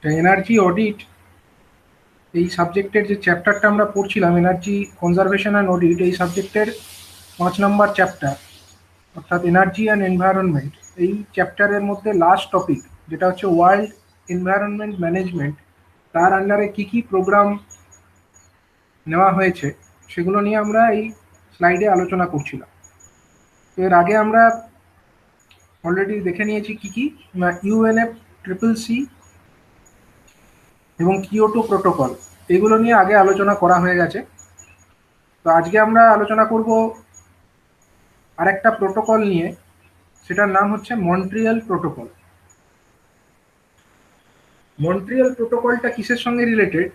Energy audit এই সাবজেক্টের যে চ্যাপ্টারটা আমরা পড়ছিলাম, এনার্জি কনজারভেশন অ্যান্ড অডিট, এই সাবজেক্টের 5 নম্বর চ্যাপ্টার, অর্থাৎ এনার্জি অ্যান্ড এনভায়রনমেন্ট। এই চ্যাপ্টারের মধ্যে লাস্ট টপিক যেটা হচ্ছে ওয়ার্ল্ড এনভায়রনমেন্ট ম্যানেজমেন্ট, তার আন্ডারে কি কি প্রোগ্রাম নেওয়া হয়েছে সেগুলো নিয়ে আমরা এই স্লাইডে আলোচনা করছিলাম। তো এর আগে আমরা অলরেডি দেখে নিয়েছি কি কি না, UNFCCC এবং কিয়োটো প্রোটোকল, এগুলো নিয়ে আগে আলোচনা করা হয়ে গেছে। তো আজকে আমরা আলোচনা করব আরেকটা প্রোটোকল নিয়ে, সেটার নাম হচ্ছে মন্ট্রিয়াল প্রোটোকল। মন্ট্রিয়াল প্রোটোকলটা কিসের সঙ্গে রিলেটেড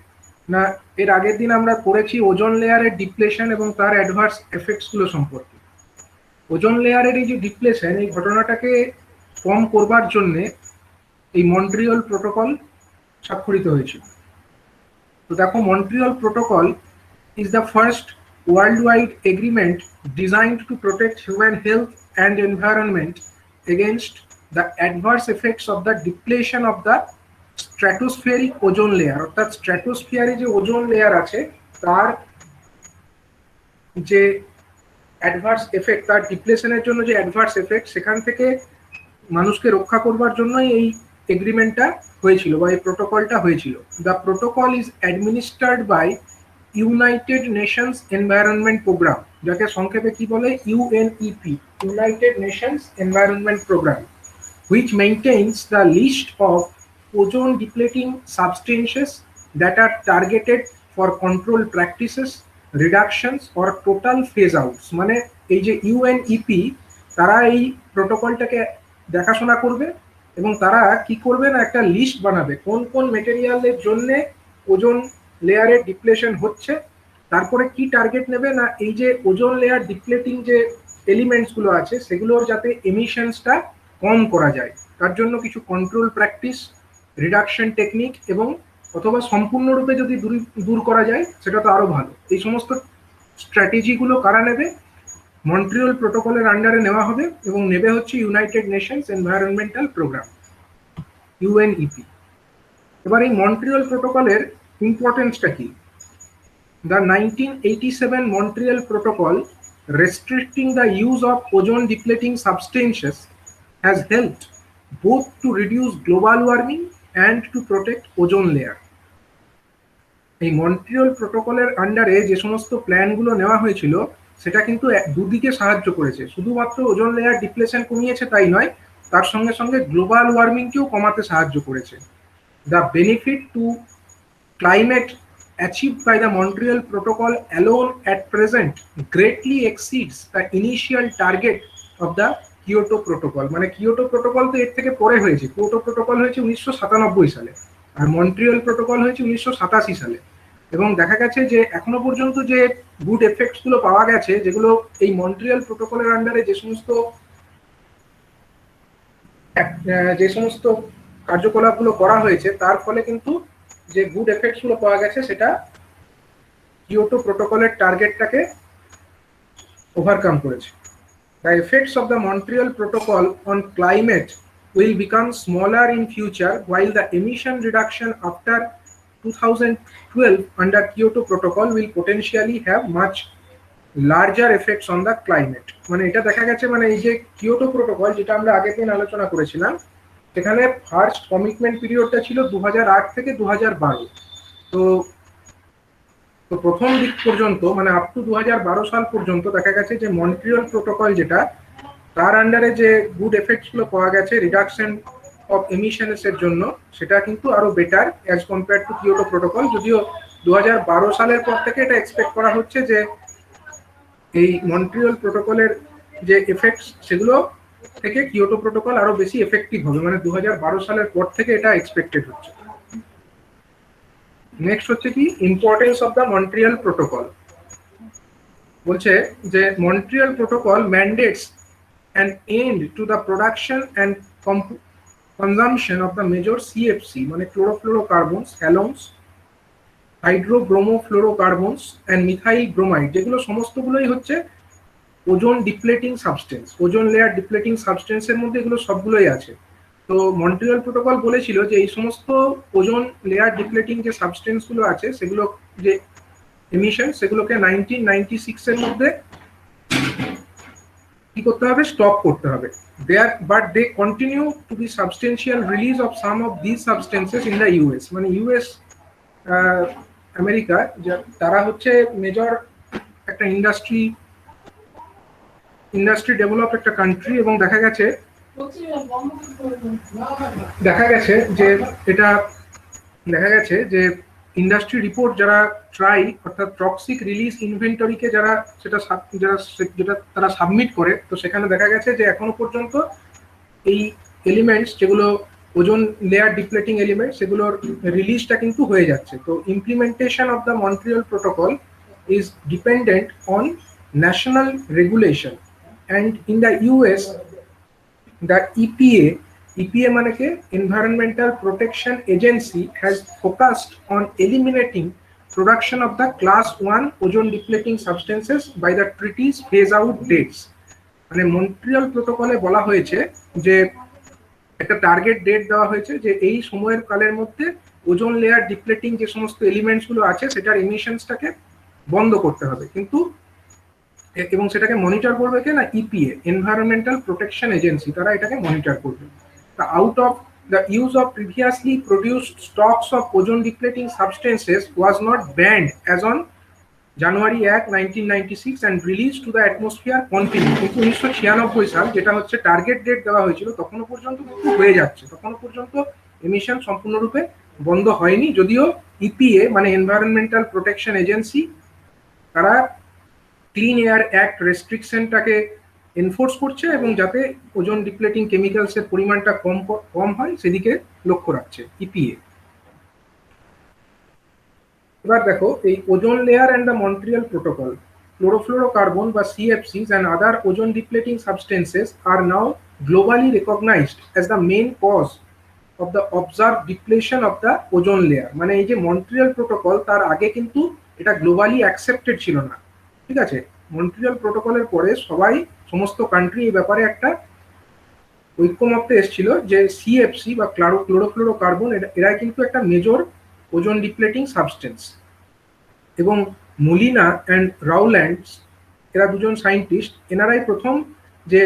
না, এর আগের দিন আমরা পড়েছি ওজোন লেয়ারের ডিপ্লেশন এবং তার অ্যাডভার্স এফেক্টসগুলো সম্পর্কে। ওজোন লেয়ারের এই যে ডিপ্লেশন, এই ঘটনাটাকে কম করবার জন্যে এই মন্ট্রিয়াল প্রোটোকল স্বাক্ষরিত হয়েছিল। তো দেখো, Montreal protocol is the first worldwide agreement designed to protect human health and environment against the adverse effects of the depletion of the stratospheric ozone layer। অর্থাৎ স্ট্র্যাটোস্ফিয়ারে যে ওজোন লেয়ার আছে তার যে অ্যাডভার্স এফেক্ট, তার ডিপ্লেশনের জন্য যে অ্যাডভার্স এফেক্ট, সেখান থেকে মানুষকে রক্ষা করবার জন্যই এই এগ্রিমেন্টটা হয়েছিল বা এই প্রোটোকলটা হয়েছিল। The protocol is administered by United Nations Environment Programme, যাকে সংক্ষেপে কি বলে, UNEP, United Nations Environment Programme, which maintains the list of ozone depleting substances that are targeted for control practices, reductions or total phase outs। মানে এই যে UNEP, তারা এই প্রোটোকলটাকে দেখাশোনা করবে এবং তারা কি করবে না, একটা লিস্ট বানাবে কোন কোন মেটেরিয়ালের জন্য ওজোন লেয়ারের ডিপ্লেশন হচ্ছে, তারপরে কি টার্গেট নেবে না, এই যে ওজোন লেয়ার ডিপ্লেটিং যে এলিমেন্টসগুলো আছে সেগুলোর যাতে এমিশনসটা কম করা যায়, তার জন্য কিছু কন্ট্রোল প্র্যাকটিস, রিডাকশন টেকনিক, এবং অথবা সম্পূর্ণরূপে যদি দূর করা যায় সেটা তো আরো ভালো। এই সমস্ত স্ট্র্যাটেজিগুলো কারা নেবে, মন্ট্রিয়াল প্রোটোকলের আন্ডারে নেওয়া হবে এবং নেবে হচ্ছে United Nations Environmental Programme, UNEP। এবার এই মন্ট্রিয়াল প্রোটোকলের ইম্পর্টেন্সটা কি? The 1987 Montreal Protocol restricting the use of ozone depleting substances has helped both to reduce global warming and to protect ozone layer। এই মন্ট্রিয়াল প্রোটোকলের আন্ডারে যে সমস্ত প্ল্যানগুলো নেওয়া হয়েছিল সেটা কিন্তু দুদিকে সাহায্য করেছে, শুধুমাত্র ওজোন লেয়ার ডিপ্লেশন কমিয়েছে তাই নয়, তার সঙ্গে সঙ্গে গ্লোবাল ওয়ার্মিংকেও কমাতে সাহায্য করেছে। The benefit two climate achieved by the Montreal Protocol alone at present greatly exceeds the initial target of the Kyoto Protocol। মানে কিয়োটো প্রোটোকল তো এর থেকে পরে হয়েছে, কিয়োটো প্রোটোকল হয়েছে 1997 সালে আর মন্ট্রিয়াল প্রোটোকল হয়েছে 1987 সালে। এবং দেখা গেছে যে এখনো পর্যন্ত যে গুড এফেক্টস গুলো পাওয়া গেছে, যেগুলো এই মন্ট্রিয়াল প্রোটোকলের আন্ডারে যে সমস্ত কার্যকলাপগুলো করা হয়েছে, তার ফলে কিন্তু যে গুড এফেক্টস গুলো পাওয়া গেছে সেটা কিয়োটো প্রোটোকলের টার্গেটটাকে ওভারকাম করেছে। The effects of the Montreal Protocol on climate will become smaller in future, while the emission reduction after 2012 under Kyoto Protocol will potentially have much larger effects on the climate। মানে এটা দেখা গেছে, মানে এই যে Kyoto protocol যেটা আমরা আগের দিন আলোচনা করেছিলাম, সেখানে ফার্স্ট কমিটমেন্ট পিরিয়ডটা ছিল 2008 থেকে 2012। তো প্রথম দিক পর্যন্ত, মানে আপ টু 2012 সাল পর্যন্ত দেখা গেছে যে মন্ট্রিয়াল প্রোটোকল যেটা, তার আন্ডারে যে গুড এফেক্টস গুলো পাওয়া গেছে রিডাকশন অফ এমিশনস এর জন্য, সেটা কিন্তু আরো better as compare to Kyoto protocol. যদিও 2012 সালের পর থেকে এটা এক্সপেক্ট করা হচ্ছে যে এই মন্ট্রিয়াল প্রোটোকলের যে এফেক্টস সেগুলো থেকে কিয়োটো প্রোটোকল আরো বেশি এফেক্টিভ হবে, মানে 2012 সালের পর থেকে এটা এক্সপেক্টেড হচ্ছে। নেক্সট হচ্ছে কি importance of the Montreal protocol. বলছে যে Montreal protocol ম্যান্ডেটস an end to the production and consumption of the major CFC, মানে chlorofluorocarbons, halogens, hydrobromofluorocarbons and methyl bromide, যেগুলো সমস্তগুলোই হচ্ছে ozone depleting substance. Ozone layer depleting সাবস্টেন্সের মধ্যে এগুলো সবগুলোই আছে। তো মন্ট্রিয়াল প্রোটোকল বলেছিল যে এই সমস্ত ওজোন লেয়ার ডিপ্লেটিং যে সাবস্টেন্স গুলো আছে সেগুলো যে এমিশন সেগুলোকে 1996 এর মধ্যে কি করতে হবে, স্টপ করতে হবে। But they continue to be substantial release of some of this substances in the US. মানে ইউএস আমেরিকা তারা হচ্ছে মেজর একটা ইন্ডাস্ট্রি ডেভেলপ একটা কান্ট্রি, এবং দেখা গেছে যে ইন্ডাস্ট্রি রিপোর্ট যারা ট্রাই অর্থাৎ টক্সিক রিলিজ ইনভেন্টরিকে যারা তারা সাবমিট করে, তো সেখানে দেখা গেছে যে এখনো পর্যন্ত এই এলিমেন্টস যেগুলো ওজোন লেয়ার ডিপ্লেটিং এলিমেন্ট সেগুলোর রিলিজটা কিন্তু হয়ে যাচ্ছে। তো implementation of the Montreal protocol is dependent on national regulation, and in the US the EPA মানে কি Environmental Protection Agency has focused on eliminating production of the class 1 ozone depleting substances by the treaty's phase out dates। মানে Montreal প্রোটোকলে বলা হয়েছে যে একটা target date দেওয়া হয়েছে যে এই সময়ের কালের মধ্যে ওজোন লেয়ার ডিপ্লেটিং যে সমস্ত এলিমেন্টস গুলো আছে সেটার এমিশনসটাকে বন্ধ করতে হবে, কিন্তু এবং সেটাকে মনিটর করবে কে না, ইপিএ এনভায়রনমেন্টাল প্রোটেকশন এজেন্সি, তারা এটাকে মনিটর করবে। Out of the use of previously produced stocks of ozone depleting substances was not banned as on January 1, 1996 and release to the atmosphere continue. কিন্তু 1996 সাল যেটা হচ্ছে টার্গেট ডেট দেওয়া হয়েছিল তখনো পর্যন্ত কিন্তু হয়ে যাচ্ছে, তখনো পর্যন্ত এমিশন সম্পূর্ণরূপে বন্ধ হয়নি, যদিও ইপিএ মানে এনভায়রনমেন্টাল প্রোটেকশন এজেন্সি তারা ক্লিন এয়ার অ্যাক্ট রেস্ট্রিকশনটাকে এনফোর্স করছে এবং যাতে ওজোন ডিপ্লেটিং কেমিক্যালসের পরিমাণটা কম হয় সেদিকে লক্ষ্য রাখছে ইপিএ। এবার দেখো এই ozone layer and the Montreal protocol, chlorofluorocarbon বা CFCs and other ozone depleting substances are now globally recognized as the main cause of the observed depletion of the ozone layer। মানে এই যে মন্ট্রিয়াল প্রোটোকল তার আগে কিন্তু এটা globally accepted ছিল না, ঠিক আছে। মন্ট্রিয়াল প্রোটোকলের পরে সমস্ত কান্ট্রি এই ব্যাপারে একটা ঐক্যমত্যে এসেছিল যে সিএফসি বা ক্লোরোফ্লোরোকার্বন এরাই কিন্তু একটা মেজর ওজোন ডিপ্লেটিং সাবস্টেন্স। এবং মুলিনা অ্যান্ড রাউল্যান্ডস এরা দুজন সায়েন্টিস্ট, এনারাই প্রথম যে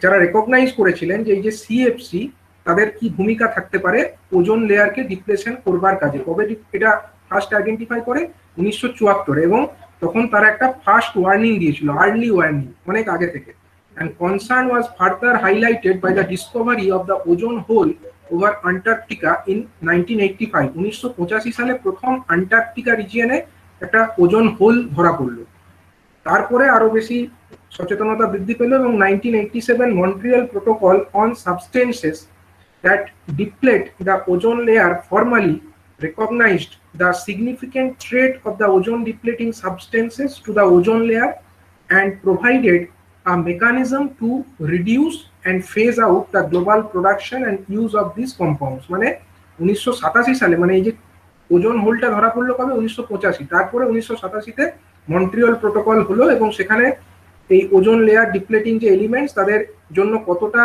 যারা রেকগনাইজ করেছিলেন যে এই যে সিএফসি তাদের কি ভূমিকা থাকতে পারে ওজোন লেয়ারকে ডিপ্লেশন করবার কাজে। কবে এটা ফার্স্ট আইডেন্টিফাই করে 1974, এবং তখন তারা একটা ফার্স্ট ওয়ার্নিং দিয়েছিল, আর্লি ওয়ার্নিং, অনেক আগে থেকে। And concern was further highlighted by the discovery of the ozone hole over Antarctica in 1985। 1985 সালে প্রথম আন্টার্কটিকা রিজিয়নে একটা ওজোন হোল ধরা পড়লো, তারপরে আরো বেশি সচেতনতা বৃদ্ধি পেল এবং 1987 Montreal protocol on substances that deplete the ozone layer formally recognized the significant threat of the ozone depleting substances to the ozone layer and provided a mechanism to reduce and phase out the global production and use of these compounds। মানে 1987 সালে, মানে এই যে ozone হোলটা ধরা পড়লো কবে, 1985, তারপরে 1987-তে Montreal protocol হলো এবং সেখানে এই ওজোন লেয়ার ডিপ্লেটিং যে এলিমেন্টস তাদের জন্য কতটা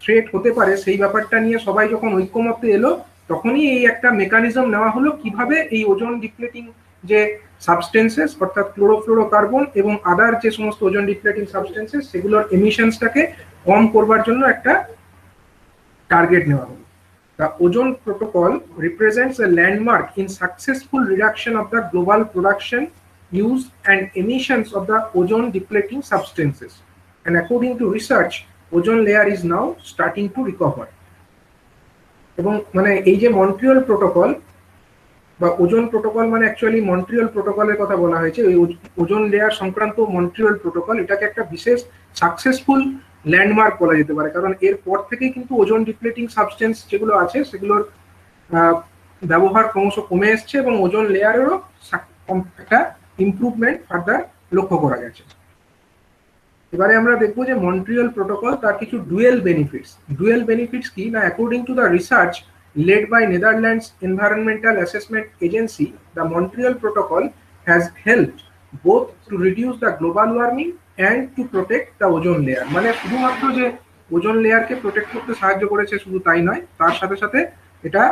থ্রেট হতে পারে সেই ব্যাপারটা নিয়ে সবাই যখন ঐক্যমত্যে এলো তখনই এই একটা মেকানিজম নেওয়া হলো কিভাবে এই ওজোন ডিপ্লেটিং যে সাবস্টেন্সেস অর্থাৎ ক্লোরোফ্লোরোকার্বন এবং আদার যে সমস্ত ওজোন ডিপ্লেটিং সাবস্টেন্সেস সেগুলোর এমিশনসটাকে কম করবার জন্য একটা টার্গেট নেওয়া হলো। The ozone protocol represents a landmark in successful reduction of the global production, use and emissions of the ozone depleting substances, and according to research ozone layer is now starting to recover। এবং মানে এই যে Montreal protocol বা ozone protocol, মানে actually Montreal প্রোটোকলের কথা বলা হয়েছে, ওই ওজোন লেয়ার সংক্রান্ত মন্ট্রিয়াল প্রোটোকল এটাকে একটা বিশেষ সাকসেসফুল ল্যান্ডমার্ক বলা যেতে পারে, কারণ এর পর থেকেই কিন্তু ওজোন ডিপ্লেটিং সাবস্টেন্স যেগুলো আছে সেগুলোর ব্যবহার ক্রমশ কমে এসছে এবং ওজোন লেয়ারেরও একটা ইমপ্রুভমেন্ট ফার্দার লক্ষ্য করা গেছে। এবারে আমরা দেখবো যে মন্ট্রিয়াল প্রোটোকল তার কিছু ডুয়েল বেনিফিটস কি না। According to the research led by Netherlands Environmental Assessment Agency, the Montreal Protocol has helped both to reduce the global warming and to protect the ozone layer। মানে শুধুমাত্র যে ozone লেয়ারকে protect করতে সাহায্য করেছে, শুধু তাই নয়, তার সাথে সাথে এটা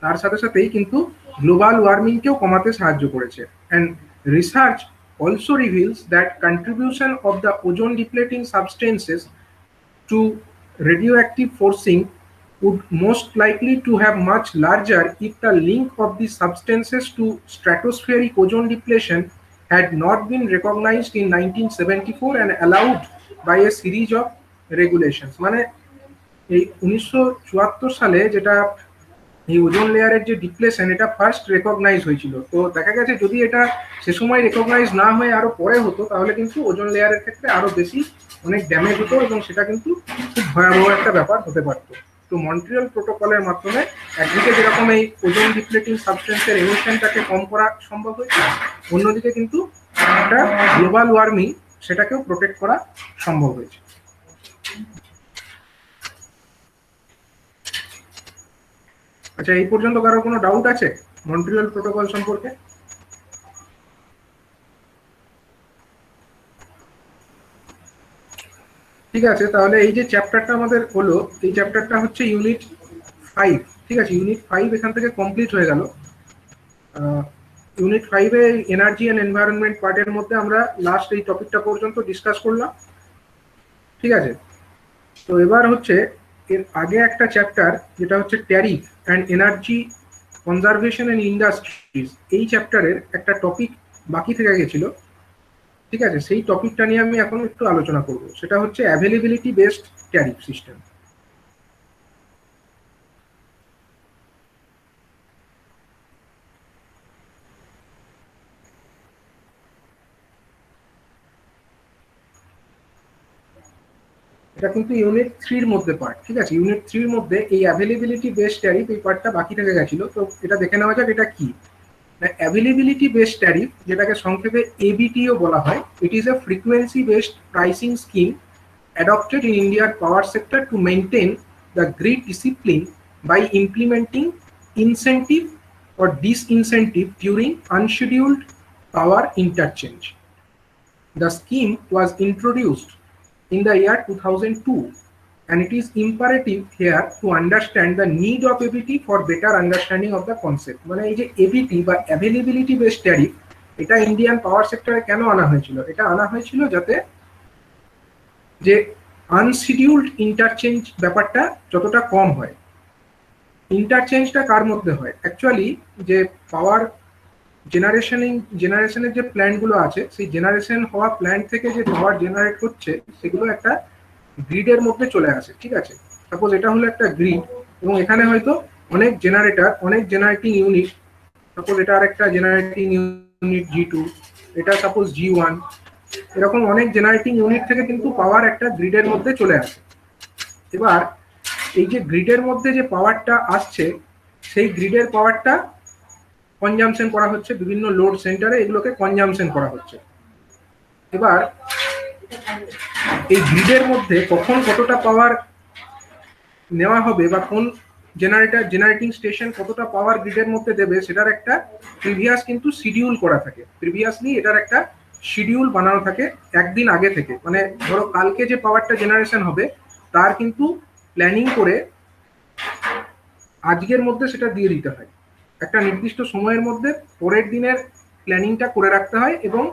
তার সাথে সাথেই কিন্তু গ্লোবাল ওয়ার্মিংকেও কমাতে সাহায্য করেছে। And research also reveals that contribution of the ozone depleting substances to radioactive forcing would most likely to have much larger if the link of these substances to stratospheric ozone depletion had not been recognized in 1974 and allowed by a series of regulations। মানে এই 1974 সালে যেটা এই ozone লেয়ারের যে depletion, এটা first recognise হয়েছিল। তো দেখা গেছে যদি এটা সে সময় রেকগনাইজ না হয়ে আরো পরে হতো, তাহলে কিন্তু ওজোন লেয়ারের ক্ষেত্রে আরো বেশি অনেক ড্যামেজ হতো এবং সেটা কিন্তু খুব ভয়াবহ একটা ব্যাপার হতে পারতো। তো মন্ট্রিয়াল প্রোটোকলের মাধ্যমে একদিকে যেরকম এই ওজোন ডিপ্লেটিং সাবস্টেন্সের এমিশনটাকে কম করা সম্ভব হয়েছে, অন্যদিকে কিন্তু একটা গ্লোবাল ওয়ার্মিং সেটাকেও প্রোটেক্ট করা সম্ভব হয়েছে। আচ্ছা, এই পর্যন্ত কারো কোনো ডাউট আছে মন্ট্রিয়াল প্রোটোকল সম্পর্কে? ঠিক আছে, তাহলে এই যে চ্যাপ্টারটা আমাদের হলো, এই চ্যাপ্টারটা হচ্ছে ইউনিট 5। ঠিক আছে, ইউনিট 5 এখান থেকে কমপ্লিট হয়ে গেল। ইউনিট 5-এ এনার্জি অ্যান্ড এনভায়রনমেন্ট পার্টের মধ্যে আমরা লাস্ট এই টপিকটা পর্যন্ত ডিসকাস করলাম। ঠিক আছে, তো এবার হচ্ছে এর আগে একটা চ্যাপ্টার যেটা হচ্ছে tariff and energy conservation and industries, এই চ্যাপ্টারের একটা টপিক বাকি থেকে গেছিল। ঠিক আছে, সেই টপিকটা নিয়ে আমি এখন একটু আলোচনা করব, সেটা হচ্ছে অ্যাভেলেবিলিটি বেসড ট্যারিফ সিস্টেম। এটা কিন্তু ইউনিট 3-র মধ্যে পার্ট। ঠিক আছে, ইউনিট 3-র মধ্যে এই অ্যাভেলেবিলিটি বেসড ট্যারিফ এই পার্টটা বাকি থেকে গেছিল। তো এটা দেখে নেওয়া যাক এটা কি। অ্যাভেলেবিলিটি বেসড ট্যারিফ, যেটাকে সংক্ষেপে এবিটিও বলা হয়, it is a frequency based pricing scheme adopted in India's power sector to maintain the grid discipline by implementing incentive or disincentive during unscheduled power interchange. The scheme was introduced in the year 2002, and it is imperative here to understand the need of ABT for better understanding of the concept. মানে এই যে ABT বা availability based tariff, এটা Indian পাওয়ার সেক্টরে কেন আনা হয়েছিল? এটা আনা হয়েছিল যাতে যে আনশিডিউলড ইন্টারচেঞ্জ ব্যাপারটা যতটা কম হয়। ইন্টারচেঞ্জটা কার মধ্যে হয়? অ্যাকচুয়ালি যে পাওয়ার জেনারেশনের যে প্ল্যান্টগুলো আছে, সেই জেনারেশন হওয়া প্ল্যান্ট থেকে যে পাওয়ার জেনারেট হচ্ছে, সেগুলো একটা গ্রিডের মধ্যে চলে আসে। ঠিক আছে, সাপোজ এটা হলো একটা গ্রিড এবং এখানে হয়তো অনেক জেনারেটর, অনেক জেনারেটিং ইউনিট, সাপোজ এটা আরেকটা জেনারেটিং ইউনিট G2, এটা সাপোজ G1, এরকম অনেক জেনারেটিং ইউনিট থেকে কিন্তু পাওয়ার একটা গ্রিডের মধ্যে চলে আসে। এবার এই যে গ্রিডের মধ্যে যে পাওয়ারটা আসছে, সেই গ্রিডের পাওয়ারটা কনজামশন করা হচ্ছে বিভিন্ন লোড সেন্টারে, এগুলোকে কনজামশন করা হচ্ছে। এবার এই গ্রিডের মধ্যে কখন কতটা পাওয়ার নেওয়া হবে বা কোন জেনারেটিং স্টেশন কতটা পাওয়ার গ্রিডের মধ্যে দেবে, সেটার একটা প্রিভিয়াস কিন্তু শিডিউল করা থাকে। প্রিভিয়াসলি এটার একটা শিডিউল বানানো থাকে একদিন আগে থেকে। মানে ধরো কালকে যে পাওয়ারটা জেনারেশন হবে, তার কিন্তু প্ল্যানিং করে আজকের মধ্যে সেটা দিয়ে দিতে হয়। একটা নির্দিষ্ট সময়ের মধ্যে পরের দিনের প্ল্যানিংটা করে রাখতে হয় এবং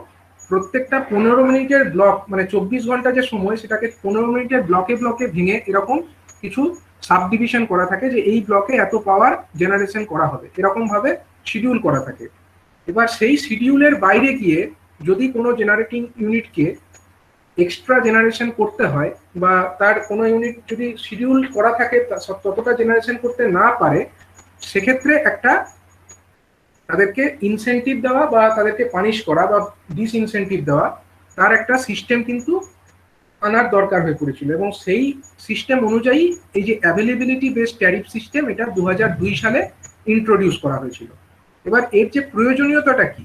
প্রত্যেকটা 15 মিনিটের ব্লক, মানে 24 ঘন্টা যে সময়, সেটাকে 15 মিনিটের ব্লকে ব্লকে ভেঙে এরকম কিছু সাব ডিভিশন করা থাকে যে এই ব্লকে এত পাওয়ার জেনারেশন করা হবে, এরকম ভাবে শিডিউল করা থাকে। এবার সেই শিডিউলের বাইরে গিয়ে যদি কোনো জেনারেটিং ইউনিটকে এক্সট্রা জেনারেশন করতে হয় বা তার কোনো ইউনিট যদি শিডিউল করা থাকে ততটা জেনারেশন করতে না পারে, সেক্ষেত্রে একটা তাদেরকে ইনসেন্টিভ দেওয়া বা তাদেরকে পানিশ করা বা ডিসইনসেন্টিভ দেওয়া, তার একটা সিস্টেম কিন্তু আনার দরকার হয়ে পড়েছিল। এবং সেই সিস্টেম অনুযায়ী এই যে অ্যাভেলেবিলিটি বেসড ট্যারিফ সিস্টেম, এটা 2002 সালে ইন্ট্রোডিউস করা হয়েছিল। এবার এর যে প্রয়োজনীয়তাটা কি,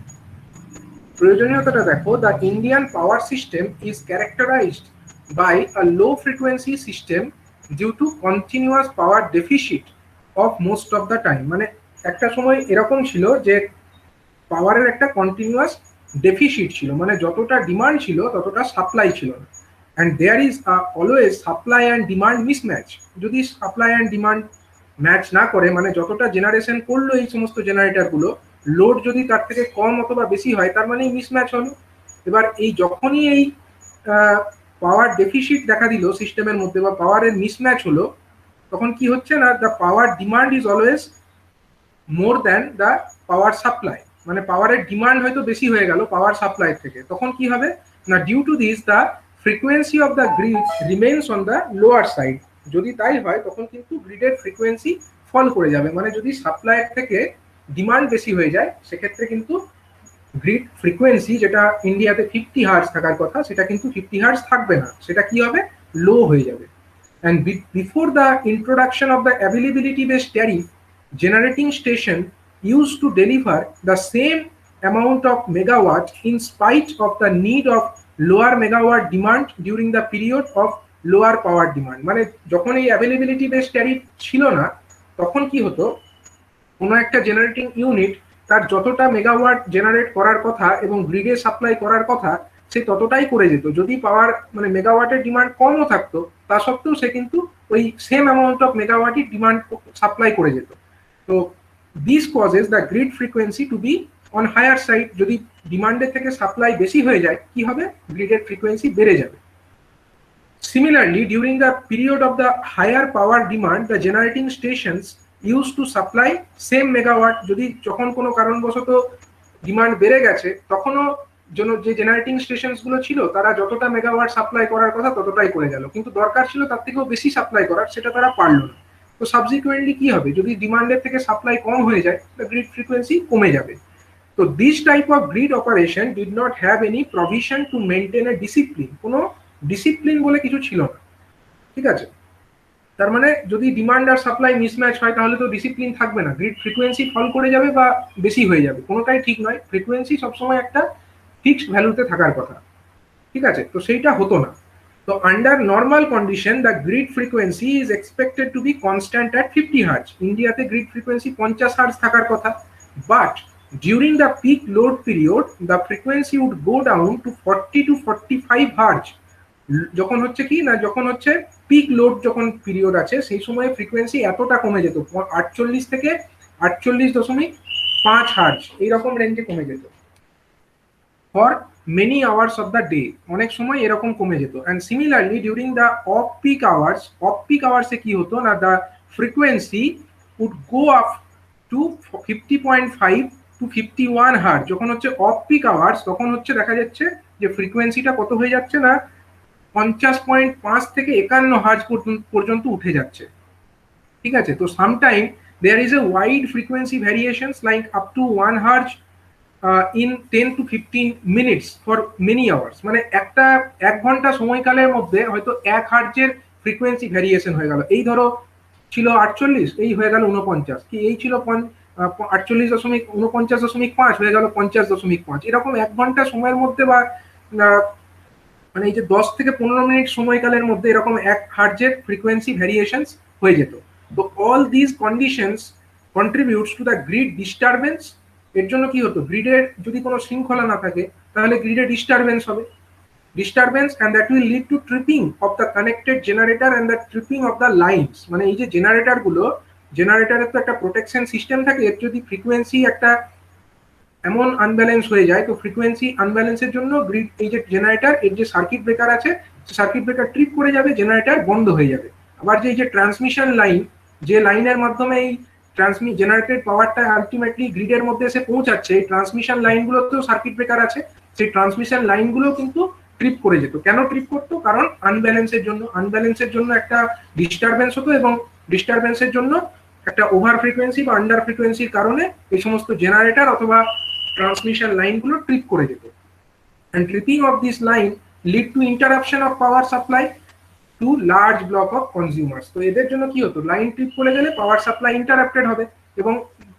প্রয়োজনীয়তাটা দেখো, the Indian power system is characterised by a low frequency system due to continuous power deficit of most of the time. মানে একটা সময় এরকম ছিল যে পাওয়ারের একটা কন্টিনিউয়াস ডেফিসিট ছিল, মানে যতটা ডিমান্ড ছিল ততটা সাপ্লাই ছিল না। And there is always supply and demand mismatch. যদি সাপ্লাই অ্যান্ড ডিমান্ড ম্যাচ না করে, মানে যতটা জেনারেশন করলো এই সমস্ত জেনারেটরগুলো, লোড যদি তার থেকে কম অথবা বেশি হয়, তার মানে মিসম্যাচ হলো। এবার এই যখনই এই পাওয়ার ডেফিসিট দেখা দিল সিস্টেমের মধ্যে বা পাওয়ারের মিসম্যাচ হলো, তখন কি হচ্ছে না, the power demand is always more than the power supply, মানে পাওয়ারের ডিমান্ড হয়তো বেশি হয়ে গেল পাওয়ার সাপ্লাই থেকে। তখন কি হবে না, due to this the frequency of the grid remains on the lower side. যদি তাই হয় তখন কিন্তু গ্রিডের ফ্রিকোয়েন্সি ফল করে যাবে, মানে যদি সাপ্লাইয়ের থেকে ডিমান্ড বেশি হয়ে যায় সেক্ষেত্রে কিন্তু গ্রিড ফ্রিকোয়েন্সি, যেটা ইন্ডিয়াতে 50 হার্জ থাকার কথা, সেটা কিন্তু 50 হার্জ থাকবে না, সেটা কি হবে, লো হয়ে যাবে। And before the introduction of the availability based tariff, generating station used to deliver the same amount of megawatt in spite of the need of lower megawatt demand during the period of lower power demand। মানে যখন এই availability based tariff ছিল না, তখন কি হতো, কোনো একটা জেনারেটিং ইউনিট তার যতটা মেগাওয়াট জেনারেট করার কথা এবং গ্রিডে সাপ্লাই করার কথা, সে ততটাই করে যেত। যদি পাওয়ার মানে মেগাওয়াটের ডিমান্ড কমও থাকতো, তা সত্ত্বেও সে কিন্তু ওই সেম অ্যামাউন্ট অফ মেগাওয়াটই ডিমান্ড সাপ্লাই করে যেত। তো this causes the grid frequency to be on higher side. যদি ডিমান্ডের থেকে সাপ্লাই বেশি হয়ে যায়, কি হবে, গ্রিডের ফ্রিকোয়েন্সি বেড়ে যাবে। Similarly, during the period of the higher power demand, the generating stations used to supply same megawatt। যদি যখন কোনো কারণবশত ডিমান্ড বেড়ে গেছে, তখনও যে জেনারেটিং স্টেশনস গুলো ছিল তারা যতটা মেগাওয়াট সাপ্লাই করার কথা ততটাই করে গেল, কিন্তু দরকার ছিল তার থেকেও বেশি সাপ্লাই করার, সেটা তারা পারলো না। তো সাবসিকুয়েন্টলি কি হবে, যদি ডিমান্ডের থেকে সাপ্লাই কম হয়ে যায়, গ্রিড ফ্রিকোয়েন্সি কমে যাবে। তো this type of grid operation did not have any provision to maintain a discipline. কোনো ডিসিপ্লিন বলে কিছু ছিল না, ঠিক আছে। তার মানে যদি ডিমান্ড আর সাপ্লাই মিসম্যাচ হয়, তাহলে তো ডিসিপ্লিন থাকবে না, গ্রিড ফ্রিকোয়েন্সি ফল করে যাবে বা বেশি হয়ে যাবে, কোনোটাই ঠিক নয়। ফ্রিকোয়েন্সি সবসময় একটা ফিক্সড ভ্যালুতে থাকার কথা, ঠিক আছে, তো সেইটা হতো না। তো under normal condition the grid frequency is expected to be constant at 50 hertz. ইন্ডিয়াতে গ্রিড ফ্রিকোয়েন্সি 50 হার্জ থাকার কথা, but during the peak load period the frequency would go down to 40 to 45 hertz। যখন হচ্ছে কি না, যখন হচ্ছে পিক লোড যখন পিরিয়ড আছে, সেই সময় ফ্রিকোয়েন্সি এতটা কমে যেত, 48 থেকে 48.5 হার্জ এইরকম রেঞ্জে কমে যেত for many hours of the day, অনেক সময় এরকম কমে যেত। And similarly during the off peak আওয়ার্সে কি হতো না, the frequency would go up to 50.5 to 51 hertz. যখন হচ্ছে অফ পিক আওয়ার্স, তখন হচ্ছে দেখা যাচ্ছে যে ফ্রিকোয়েন্সিটা কত হয়ে যাচ্ছে না, 50.5 থেকে 51 হার্জ পর্যন্ত উঠে যাচ্ছে, ঠিক আছে। তো sometime there is a wide frequency variations like up to 1 hertz in 10 to 15 minutes for many hours. মানে এক ঘন্টা সময়কালের মধ্যে হয়তো 1 হার্জের ফ্রিকোয়েন্সি ভ্যারিয়েশন হয়ে গেল। এই ধরো ছিল 48, এই হয়ে গেল 49, কি এই ছিল 48.49.5 হয়ে গেল 50.5। এরকম 1 ঘন্টা সময়ের মধ্যে বা মানে এই যে 10 থেকে 15 মিনিট সময়কালের মধ্যে এরকম 1 হার্জের ফ্রিকোয়েন্সি ভ্যারিয়েশনস হয়ে যেত। তো all this conditions contributes to the grid disturbance. এর জন্য কি হতো, গ্রিডের যদি কোনো শৃঙ্খলা না থাকে, তাহলে গ্রিডে ডিস্টারবেন্স হবে, and that will lead to tripping of the connected generator and the tripping of the lines। মানে এই যে জেনারেটর গুলো, জেনারেটরের তো একটা প্রোটেকশন সিস্টেম থাকে, এর যদি ফ্রিকোয়েন্সি একটা এমন আনব্যালেন্স হয়ে যায়, তো ফ্রিকোয়েন্সি আনব্যালেন্সের জন্য গ্রিড, এই যে জেনারেটর এর যে সার্কিট ব্রেকার আছে, সার্কিট ব্রেকার ট্রিপ করে যাবে, জেনারেটর বন্ধ হয়ে যাবে। আবার যে এই যে ট্রান্সমিশন লাইন, যে লাইনের মাধ্যমে এই জেনারেটেড পাওয়ারটা আলটিমেটলি গ্রিডের মধ্যে এসে পৌঁছাচ্ছে, এই ট্রান্সমিশন লাইনগুলোতেও সার্কিট ব্রেকার আছে, সেই ট্রান্সমিশন লাইনগুলো কিন্তু ট্রিপ করে যেত। কেন ট্রিপ করতো, কারণ আনব্যালেন্সের জন্য একটা ডিস্টারবেন্স হতো, এবং ডিস্টারবেন্সের জন্য একটা ওভার ফ্রিকোয়েন্সি বা আন্ডার ফ্রিকোয়েন্সির কারণে এই সমস্ত জেনারেটর অথবা ট্রান্সমিশন লাইনগুলো ট্রিপ করে যেত। and tripping of this line lead to interruption of power supply to large block of consumers। তো এদের জন্য কি হতো, লাইন ট্রিপ করে গেলে পাওয়ার সাপ্লাই ইন্টারাপ্টেড হবে এবং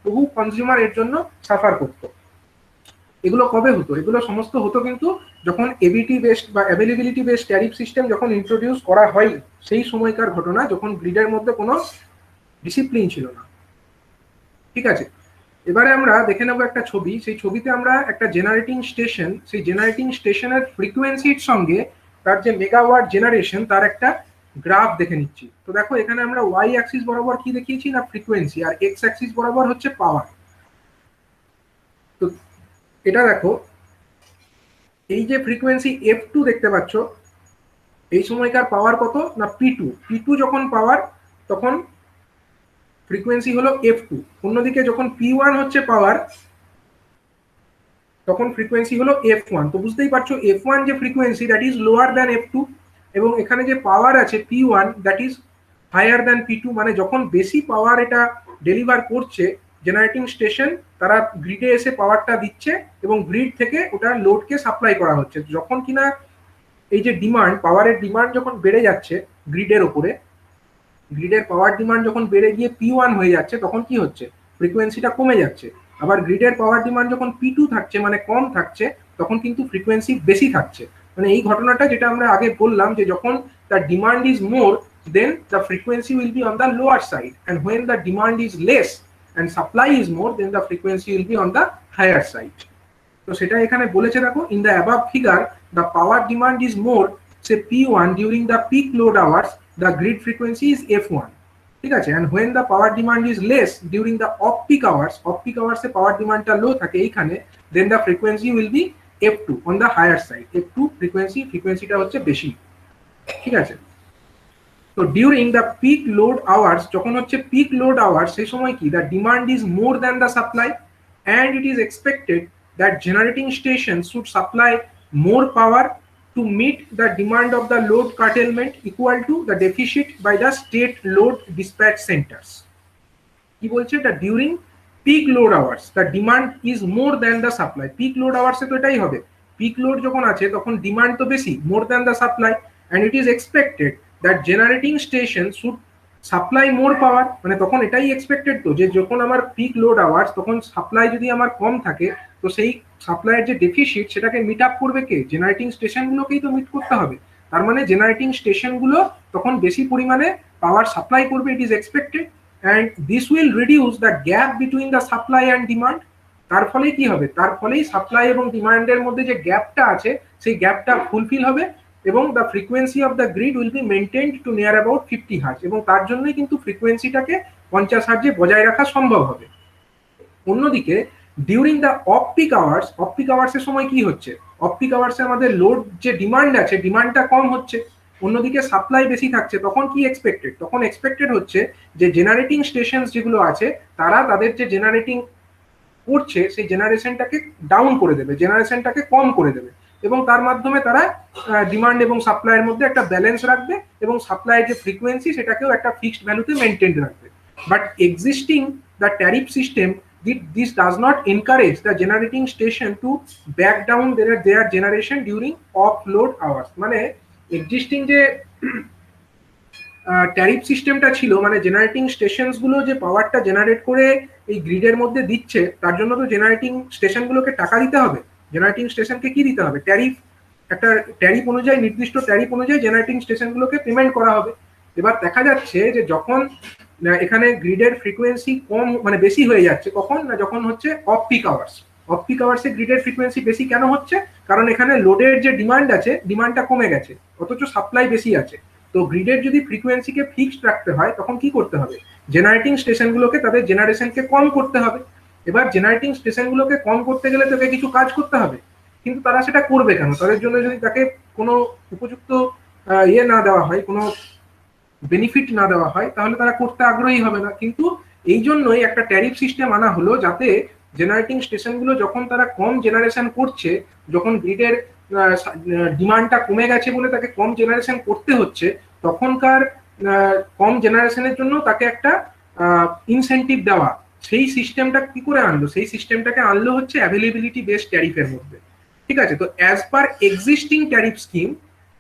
বহু কনজিউমার এর জন্য সাফার করতো। এগুলো কবে হতো, এগুলো সমস্ত হতো কিন্তু যখন এবিটি বেসড বা অ্যাভেলেবিলিটি বেসড ট্যারিফ সিস্টেম যখন ইন্ট্রোডিউস করা হয়, সেই সময়কার ঘটনা, যখন গ্রিডের মধ্যে কোনো ডিসিপ্লিন ছিল না, ঠিক আছে। এবারে আমরা দেখে নেব একটা ছবি। সেই ছবিতে আমরা একটা জেনারেটিং স্টেশন, সেই জেনারেটিং স্টেশনের ফ্রিকোয়েন্সির সঙ্গে তার যে মেগাওয়াট জেনারেশন তার একটা গ্রাফ দেখে নিচ্ছি। তো দেখো এখানে আমরা ওয়াই অ্যাক্সিস বরাবর কি দেখিয়েছি না ফ্রিকোয়েন্সি, আর এক্স অ্যাক্সিস বরাবর হচ্ছে পাওয়ার। তো এটা দেখো এই যে ফ্রিকোয়েন্সি F2 দেখতে পাচ্ছ, এই সময়কার পাওয়ার কত না P2 যখন পাওয়ার তখন ফ্রিকোয়েন্সি হলো F2। অন্যদিকে যখন P1 হচ্ছে পাওয়ার তখন ফ্রিকোয়েন্সি হলো F1। তো বুঝতেই পারছো F1 যে frequency that is lower than F2, এবং এখানে যে পাওয়ার আছে P1 that is higher than P2। মানে যখন বেশি পাওয়ার এটা ডেলিভার করছে জেনারেটিং স্টেশন, তারা গ্রিডে এসে পাওয়ারটা দিচ্ছে এবং গ্রিড থেকে ওটা লোডকে সাপ্লাই করা হচ্ছে। যখন কিনা এই যে ডিমান্ড, পাওয়ারের ডিমান্ড যখন বেড়ে যাচ্ছে গ্রিডের ওপরে, গ্রিডের পাওয়ার ডিমান্ড যখন বেড়ে গিয়ে P1 হয়ে যাচ্ছে, তখন কি হচ্ছে ফ্রিকোয়েন্সিটা কমে যাচ্ছে। আবার গ্রিডের পাওয়ার ডিমান্ড যখন P2 থাকছে মানে কম থাকছে, তখন কিন্তু ফ্রিকোয়েন্সি বেশি থাকছে। মানে এই ঘটনাটা যেটা আমরা আগে বললাম যে যখন the demand is more then the frequency will be on the lower side, and when the demand is less and supply is more then the frequency will be on the higher side. তো সেটা এখানে বলেছে দেখো, in the above figure the power demand is more say P1 during the peak load hours, the grid frequency is F1, ঠিক আছে। and when the power demand is less during the off peak hours, off peak hours এ পাওয়ার ডিমান্ডটা লো থাকে এইখানে, then the frequency will be F2 on the higher side, F2 ফ্রিকোয়েন্সিটা হচ্ছে বেশি, ঠিক আছে। তো during the peak load hours, যখন হচ্ছে peak load hours সেই সময় কি the demand is more than the supply, and it is expected that generating station should supply more power to meet the demand of the load curtailment equal to the deficit by the state load dispatch centres. কি বলছে এটা, during peak load hours the demand is more than the supply. Peak load আওয়ার্সে তো এটাই হবে, pick load যখন আছে তখন demand তো বেশি, more than the supply, and it is expected that generating station should supply more power. মানে তখন এটাই এক্সপেক্টেড তো যে যখন আমার পিক লোড আওয়ার্স তখন সাপ্লাই যদি আমার কম থাকে, তো সেই সাপ্লাইয়ের যে ডেফিসিট সেটাকে মিট আপ করবে কে, জেনারেটিং স্টেশনগুলোকেই তো মিট করতে হবে। তার মানে জেনারেটিং স্টেশনগুলো তখন বেশি পরিমাণে পাওয়ার সাপ্লাই করবে, ইট is expected, and this will reduce the gap between the supply and demand। তার ফলে কি হবে, তার ফলেই সাপ্লাই এবং ডিমান্ডের মধ্যে যে গ্যাপটা আছে সেই গ্যাপটা ফুলফিল হবে, এবং the frequency of the grid will be maintained to near about 50 hertz, এবং তার জন্যই কিন্তু ফ্রিকোয়েন্সিটাকে 50 হার্জে বজায় রাখা সম্ভব হবে। অন্যদিকে during the off peak hours, off peak আওয়ার্সের সময় কি হচ্ছে, অফ পিক আওয়ার্সে আমাদের লোড যে ডিমান্ড আছে ডিমান্ডটা কম হচ্ছে, অন্যদিকে সাপ্লাই বেশি থাকছে, তখন কি এক্সপেক্টেড, তখন এক্সপেক্টেড হচ্ছে যে জেনারেটিং স্টেশন যেগুলো আছে তারা তাদের যে জেনারেটিং করছে সেই জেনারেশনটাকে ডাউন করে দেবে, জেনারেশনটাকে কম করে দেবে, এবং তার মাধ্যমে তারা ডিমান্ড এবং সাপ্লাইয়ের মধ্যে একটা ব্যালেন্স রাখবে, এবং সাপ্লাইয়ের যে ফ্রিকোয়েন্সি সেটাকেও একটা ফিক্সড ভ্যালুতে মেনটেন রাখবে। But existing the tariff system, this does not encourage the generating station to back down their generation during off load hours। মানে এক্সিস্টিং যে ট্যারিফ সিস্টেমটা ছিল, মানে জেনারেটিং স্টেশনস গুলো যে পাওয়ারটা জেনারেট করে এই গ্রিডের মধ্যে দিচ্ছে, তার জন্য তো জেনারেটিং স্টেশনগুলোকে টাকা দিতে হবে। জেনারেটিং স্টেশনকে কি দিতে হবে, ট্যারিফ, একটা ট্যারিফ অনুযায়ী, নির্দিষ্ট ট্যারিফ অনুযায়ী জেনারেটিং স্টেশনগুলোকে পেমেন্ট করা হবে। এবার দেখা যাচ্ছে যে যখন এখানে গ্রিডের ফ্রিকোয়েন্সি কম মানে বেশি হয়ে যাচ্ছে, কখন না যখন হচ্ছে off peak hours. Off peak আওয়ার্সে গ্রিডের ফ্রিকোয়েন্সি বেশি কেন হচ্ছে, কারণ এখানে লোডের যে ডিমান্ড আছে ডিমান্ডটা কমে গেছে, অথচ সাপ্লাই বেশি আছে। তো গ্রিডের যদি ফ্রিকোয়েন্সিকে ফিক্সড রাখতে হয় তখন কি করতে হবে, জেনারেটিং স্টেশনগুলোকে তাদের জেনারেশনকে কম করতে হবে। এবার জেনারেটিং স্টেশনগুলোকে কম করতে গেলে তোকে কিছু কাজ করতে হবে, কিন্তু তারা সেটা করবে কেন, তাদের জন্য যদি তাকে কোনো উপযুক্ত ইয়ে না দেওয়া হয়, কোনো বেনিফিট না দেওয়া হয়, তাহলে তারা করতে আগ্রহী হবে না। কিন্তু এই জন্যই একটা ট্যারিফ সিস্টেম আনা হলো, যাতে জেনারেটিং স্টেশনগুলো যখন তারা কম জেনারেশন করছে, যখন গ্রিডের ডিমান্ডটা কমে গেছে বলে তাকে কম জেনারেশন করতে হচ্ছে, তখনকার কম জেনারেশনের জন্য তাকে একটা ইনসেন্টিভ দেওয়া, সেই সিস্টেমটা কি করে আনলো, সেই সিস্টেমটাকে আনলো হচ্ছে অ্যাভেলেবিলিটি বেসড ট্যারিফের মধ্যে, ঠিক আছে। তো as per existing tariff scheme,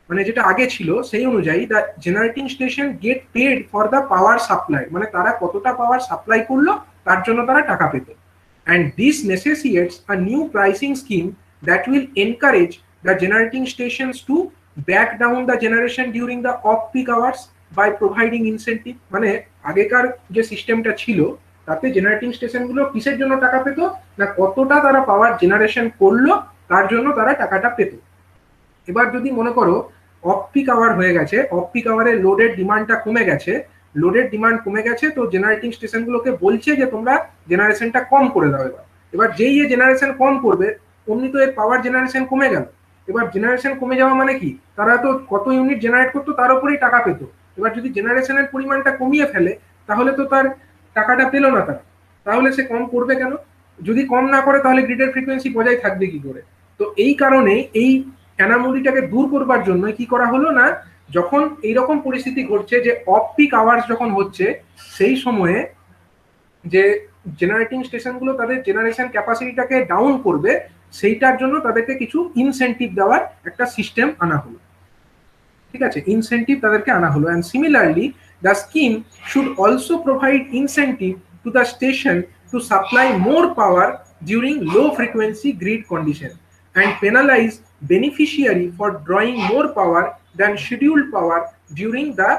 মানে যেটা আগে ছিল সেই অনুযায়ী the generating station get paid for the power supply, মানে তারা কতটা পাওয়ার সাপ্লাই করলো তার জন্য তারা টাকা পেত। And this necessitates a new pricing scheme that will encourage the generating stations to back down the generation during the off peak hours by providing incentive. মানে আগেকার যে সিস্টেমটা ছিল তাতে জেনারেটিং স্টেশনগুলো কিসের জন্য টাকা পেত না, কতটা তারা পাওয়ার জেনারেশন করলো তার জন্য তারা টাকাটা পেত। এবার যদি মনে করো অফ পিক আওয়ার হয়ে গেছে, অফ পিক আওয়ারে লোডের ডিমান্ডটা কমে গেছে, লোডের ডিমান্ড কমে গেছে, তো জেনারেটিং স্টেশনগুলোকে বলছে যে তোমরা জেনারেশনটা কম করে দাও। এবার যেই জেনারেশন কম করবে অমনি তো এর পাওয়ার জেনারেশন কমে গেল। এবার জেনারেশন কমে যাওয়া মানে কি, তারা তো কত ইউনিট জেনারেট করতো তার উপরেই টাকা পেত। এবার যদি জেনারেশনের পরিমাণটা কমিয়ে ফেলে তাহলে তো তার টাকাটা পেল না তারা, তাহলে সে কম করবে কেন? যদি কম না করে তাহলে গ্রিডের ফ্রিকোয়েন্সি বজায় থাকবে কি করে? তো এই কারণে এই অ্যানামলিটাকে দূর করবার জন্য কি করা হলো না, যখন এইরকম পরিস্থিতি ঘটছে যে অফ পিক আওয়ার্স যখন হচ্ছে সেই সময়ে যে জেনারেটিং স্টেশনগুলো তাদের জেনারেশন ক্যাপাসিটিটাকে ডাউন করবে, সেইটার জন্য তাদেরকে কিছু ইনসেন্টিভ দেওয়ার একটা সিস্টেম আনা হলো। ঠিক আছে, ইনসেন্টিভ তাদেরকে আনা হলো। And similarly the scheme should also provide incentive to the station to supply more power during low frequency grid condition and penalize beneficiary for drawing more power than scheduled power during the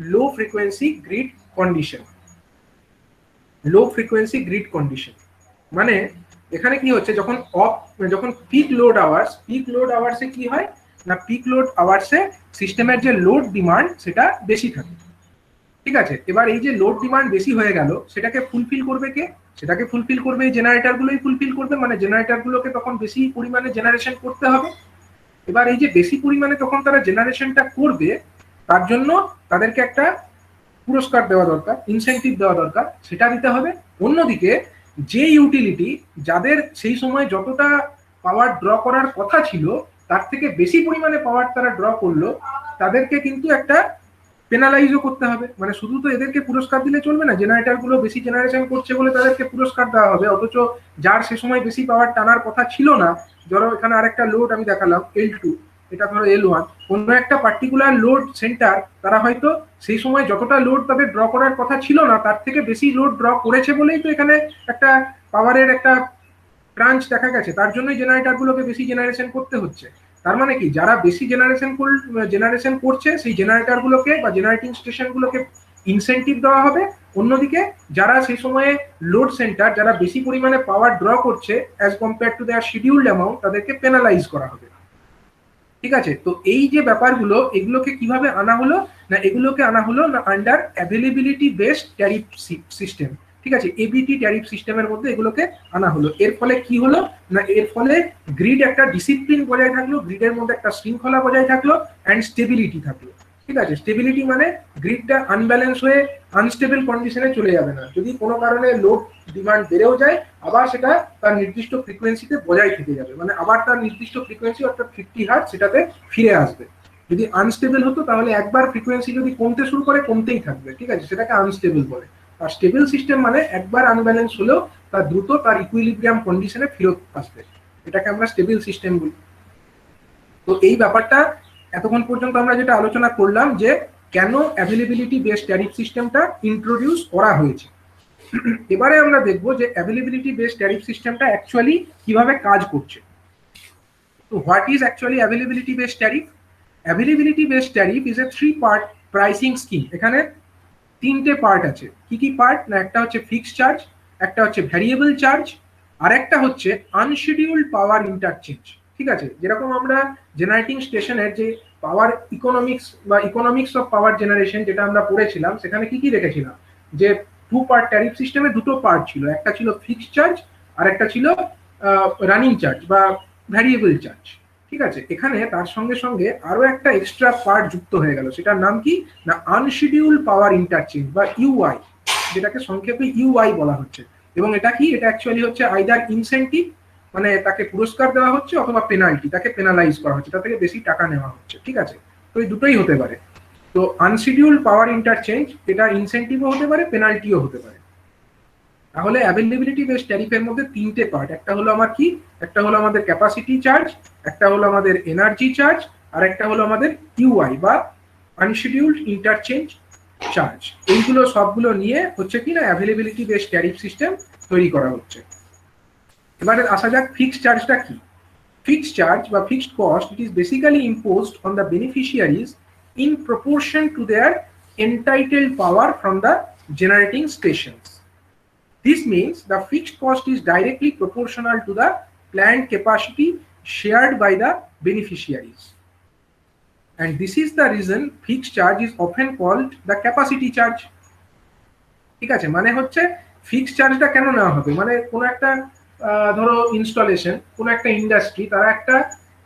low frequency grid condition. Low frequency grid condition মানে এখানে কি হচ্ছে, যখন pick load আওয়ার্সে কি হয় না, pick load আওয়ার্সে সিস্টেমের যে লোড ডিমান্ড সেটা বেশি থাকে। ঠিক আছে, এবার এই যে লোড ডিমান্ড বেশি হয়ে গেল সেটাকে ফুলফিল করবে কে? সেটাকে ফুলফিল করবে এই জেনারেটরগুলোই ফুলফিল করবে, মানে জেনারেটরগুলোকে তখন বেশি পরিমাণে জেনারেশন করতে হবে। এবার এই যে বেশি পরিমাণে তখন তারা জেনারেশনটা করবে, তার জন্য তাদেরকে একটা পুরস্কার দেওয়া দরকার, ইনসেন্টিভ দেওয়া দরকার, সেটা দিতে হবে। অন্যদিকে যে ইউটিলিটি যাদের সেই সময় যতটা পাওয়ার ড্র করার কথা ছিল তার থেকে বেশি পরিমাণে পাওয়ার তারা ড্র করলো, তাদেরকে কিন্তু একটা পেনালাইজও করতে হবে। মানে শুধু তো এদেরকে পুরস্কার দিলে চলবে না, জেনারেটর গুলো বেশি জেনারেশন করছে বলে তাদেরকে পুরস্কার দেওয়া হবে, অথচ যার সে সময় বেশি পাওয়ার টানার কথা ছিল না, ধরো এখানে আরেকটা লোড আমি দেখালাম L2, এটা ধরো L1, অন্য একটা পার্টিকুলার লোড সেন্টার তারা হয়তো সেই সময় যতটা লোড তাদের ড্র করার কথা ছিল না তার থেকে বেশি লোড ড্র করেছে বলেই তো এখানে একটা পাওয়ারের একটা ক্রাঞ্চ দেখা গেছে, তার জন্যই জেনারেটর গুলোকে বেশি জেনারেশন করতে হচ্ছে। তার মানে কি, যারা বেশি জেনারেশন করছে সেই জেনারেটর গুলোকে বা জেনারেটিং স্টেশন গুলোকে ইনসেন্টিভ দেওয়া হবে, অন্যদিকে যারা সেই সময়ে লোড সেন্টার যারা বেশি পরিমাণে পাওয়ার ড্র করছে as compare to their scheduled amount তাদেরকে পেনালাইজ করা হবে। ঠিক আছে, তো এই যে ব্যাপারগুলো এগুলোকে কিভাবে আনা হলো না, এগুলোকে আনা হলো না under availability based tariff system. ঠিক আছে, এবিটি ট্যারিফ সিস্টেমের মধ্যে এগুলোকে আনা হলো। এর ফলে কি হলো না, এর ফলে গ্রিড একটা ডিসিপ্লিন বজায় থাকলো, গ্রিডের মধ্যে একটা শৃঙ্খলা বজায় থাকলো অ্যান্ড স্টেবিলিটি থাকলো। ঠিক আছে, স্টেবিলিটি মানে গ্রিডটা আনব্যালেন্স হয়ে আনস্টেবল কন্ডিশনে চলে যাবে না, যদি কোনো কারণে লোড ডিমান্ড বেড়েও যায় আবার সেটা তার নির্দিষ্ট ফ্রিকোয়েন্সিতে বজায় থেকে যাবে, মানে আবার তার নির্দিষ্ট ফ্রিকোয়েন্সি অর্থাৎ 50 হার্টজ সেটাতে ফিরে আসবে। যদি আনস্টেবল হতো তাহলে একবার ফ্রিকোয়েন্সি যদি কমতে শুরু করে কমতেই থাকবে। ঠিক আছে, সেটাকে আনস্টেবল বলে। আর স্টেবল সিস্টেম মানে একবার আনব্যালেন্স হলেও তার দ্রুত তার ইকুইলিব্রিয়াম কন্ডিশনে ফেরত আসবে, এটাকে আমরা স্টেবল সিস্টেম বলি। তো এই ব্যাপারটা এতক্ষণ পর্যন্ত আমরা যেটা আলোচনা করলাম যে কেন অ্যাভেলেবিলিটি বেসড ট্যারিফ সিস্টেমটা ইন্ট্রোডিউস করা হয়েছে। এবারে আমরা দেখবো যে অ্যাভেলেবিলিটি বেসড ট্যারিফ সিস্টেমটা অ্যাকচুয়ালি কিভাবে কাজ করছে। তো what is actually availability based tariff? Availability based tariff is a 3 part pricing scheme. এখানে 3টে পার্ট আছে। কি কি পার্ট না, একটা হচ্ছে ফিক্সড চার্জ, একটা হচ্ছে ভ্যারিয়েবল চার্জ, আর একটা হচ্ছে আনশিডিউলড পাওয়ার ইন্টারচেঞ্জ। ঠিক আছে, যেরকম আমরা জেনারেটিং স্টেশনের যে পাওয়ার ইকোনমিক্স অফ পাওয়ার জেনারেশন যেটা আমরা পড়েছিলাম, সেখানে কি কি রেখেছিলাম যে 2 পার্ট ট্যারিফ সিস্টেমে 2টো পার্ট ছিল, একটা ছিল ফিক্সড চার্জ আর একটা ছিল রানিং চার্জ বা ভ্যারিয়েবল চার্জ। ঠিক আছে, এখানে তার সঙ্গে সঙ্গে আরো একটা এক্সট্রা পার্ট যুক্ত হয়ে গেল, সেটার নাম কি না আনশিডিউলড পাওয়ার ইন্টারচেঞ্জ বা ইউআই, যেটাকে সংক্ষেপে ইউআই বলা হচ্ছে। এবং এটা কি, এটা অ্যাকচুয়ালি হচ্ছে আইদার ইনসেন্টিভ মানে তাকে পুরস্কার দেওয়া হচ্ছে, অথবা পেনাল্টি তাকে পেনালাইজ করা হচ্ছে, তার থেকে বেশি টাকা নেওয়া হচ্ছে। ঠিক আছে, তো এই দুটোই হতে পারে। তো আনশিডিউলড পাওয়ার ইন্টারচেঞ্জ এটা ইনসেন্টিভও হতে পারে, পেনাল্টিও হতে পারে। তাহলে অ্যাভেলেবিলিটি বেসড ট্যারিফের মধ্যে 3টে পার্ট, একটা হলো আমার কি, একটা হলো আমাদের ক্যাপাসিটি চার্জ, একটা হলো আমাদের এনার্জি চার্জ, আর একটা হলো আমাদের ইউআই বা আনশিডিউলড ইন্টারচেঞ্জ চার্জ। এইগুলো সবগুলো নিয়ে হচ্ছে কি না অ্যাভেলেবিলিটি বেসড ট্যারিফ সিস্টেম তৈরি করা হচ্ছে। এবারে আসা যাক ফিক্সড চার্জটা কি। ফিক্সড চার্জ বা fixed cost, it is basically imposed on the beneficiaries in proportion to their entitled power from the generating stations. This means the fixed cost is directly proportional to the planned capacity shared by the beneficiaries. and this is the reason fixed charge is often called the capacity charge. ঠিক আছে, মানে হচ্ছে fixed চার্জটা কেন নেওয়া হবে, মানে কোনো একটা ধরো ইনস্টলেশন, কোনো একটা ইন্ডাস্ট্রি, তারা একটা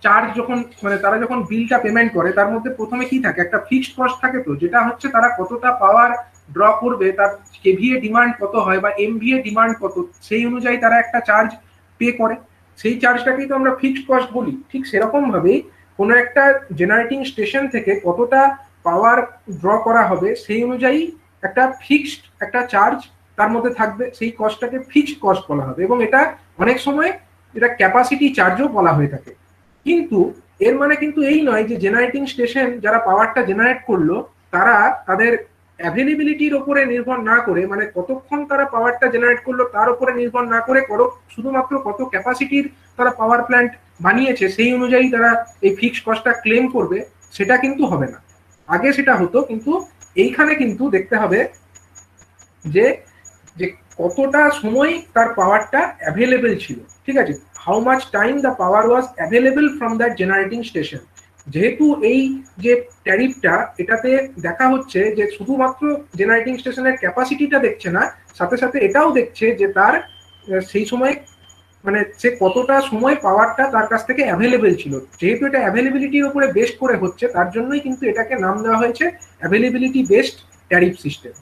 চার্জ যখন মানে তারা যখন বিলটা পেমেন্ট করে তার মধ্যে প্রথমে কি থাকে, একটা ফিক্সড কস্ট থাকে, তো যেটা হচ্ছে তারা কতটা পাওয়ার ড্র করবে, তার কেভিএ ডিমান্ড কত হয় বা এমভিএ ডিমান্ড কত, সেই অনুযায়ী তারা একটা চার্জ পে করে, সেই চার্জটাকেই তো আমরা ফিক্সড কস্ট বলি। ঠিক সেরকম ভাবেই কোনো একটা জেনারেটিং স্টেশন থেকে কতটা পাওয়ার ড্র করা হবে সেই অনুযায়ী একটা ফিক্সড একটা চার্জ তার মধ্যে থাকবে, সেই কস্টটাকে ফিক্সড কস্ট বলা হবে, এবং এটা অনেক সময় এটা ক্যাপাসিটি চার্জও বলা হয়ে থাকে। কিন্তু এর মানে কিন্তু এই নয় যে জেনারেটিং স্টেশন যারা পাওয়ারটা জেনারেট করলো তারা তাদের অ্যাভেলেবিলিটির উপরে নির্ভর না করে, মানে কতক্ষণ তারা পাওয়ারটা জেনারেট করলো তার উপরে নির্ভর না করে, শুধুমাত্র কত ক্যাপাসিটির তারা পাওয়ার প্ল্যান্ট বানিয়েছে সেই অনুযায়ী তারা এই ফিক্সড কস্টটা ক্লেম করবে, সেটা কিন্তু হবে না। আগে সেটা হতো, কিন্তু এইখানে কিন্তু দেখতে হবে যে যে কতটা সময় তার পাওয়ারটা অ্যাভেলেবেল ছিল, ঠিক আছে, how much time the power was available from that generating station. যেহেতু এই যে ট্যারিফটা এটাতে দেখা হচ্ছে যে শুধুমাত্র জেনারেটিং স্টেশনের ক্যাপাসিটিটা দেখছে না, সাথে সাথে এটাও দেখছে যে তার সেই সময় মানে সে কতটা সময় পাওয়ারটা তার কাছ থেকে অ্যাভেলেবেল ছিল। যেহেতু এটা অ্যাভেলেবিলিটির উপরে বেস্ট করে হচ্ছে, তার জন্যই কিন্তু এটাকে নাম দেওয়া হয়েছে অ্যাভেলেবিলিটি বেসড ট্যারিফ সিস্টেম।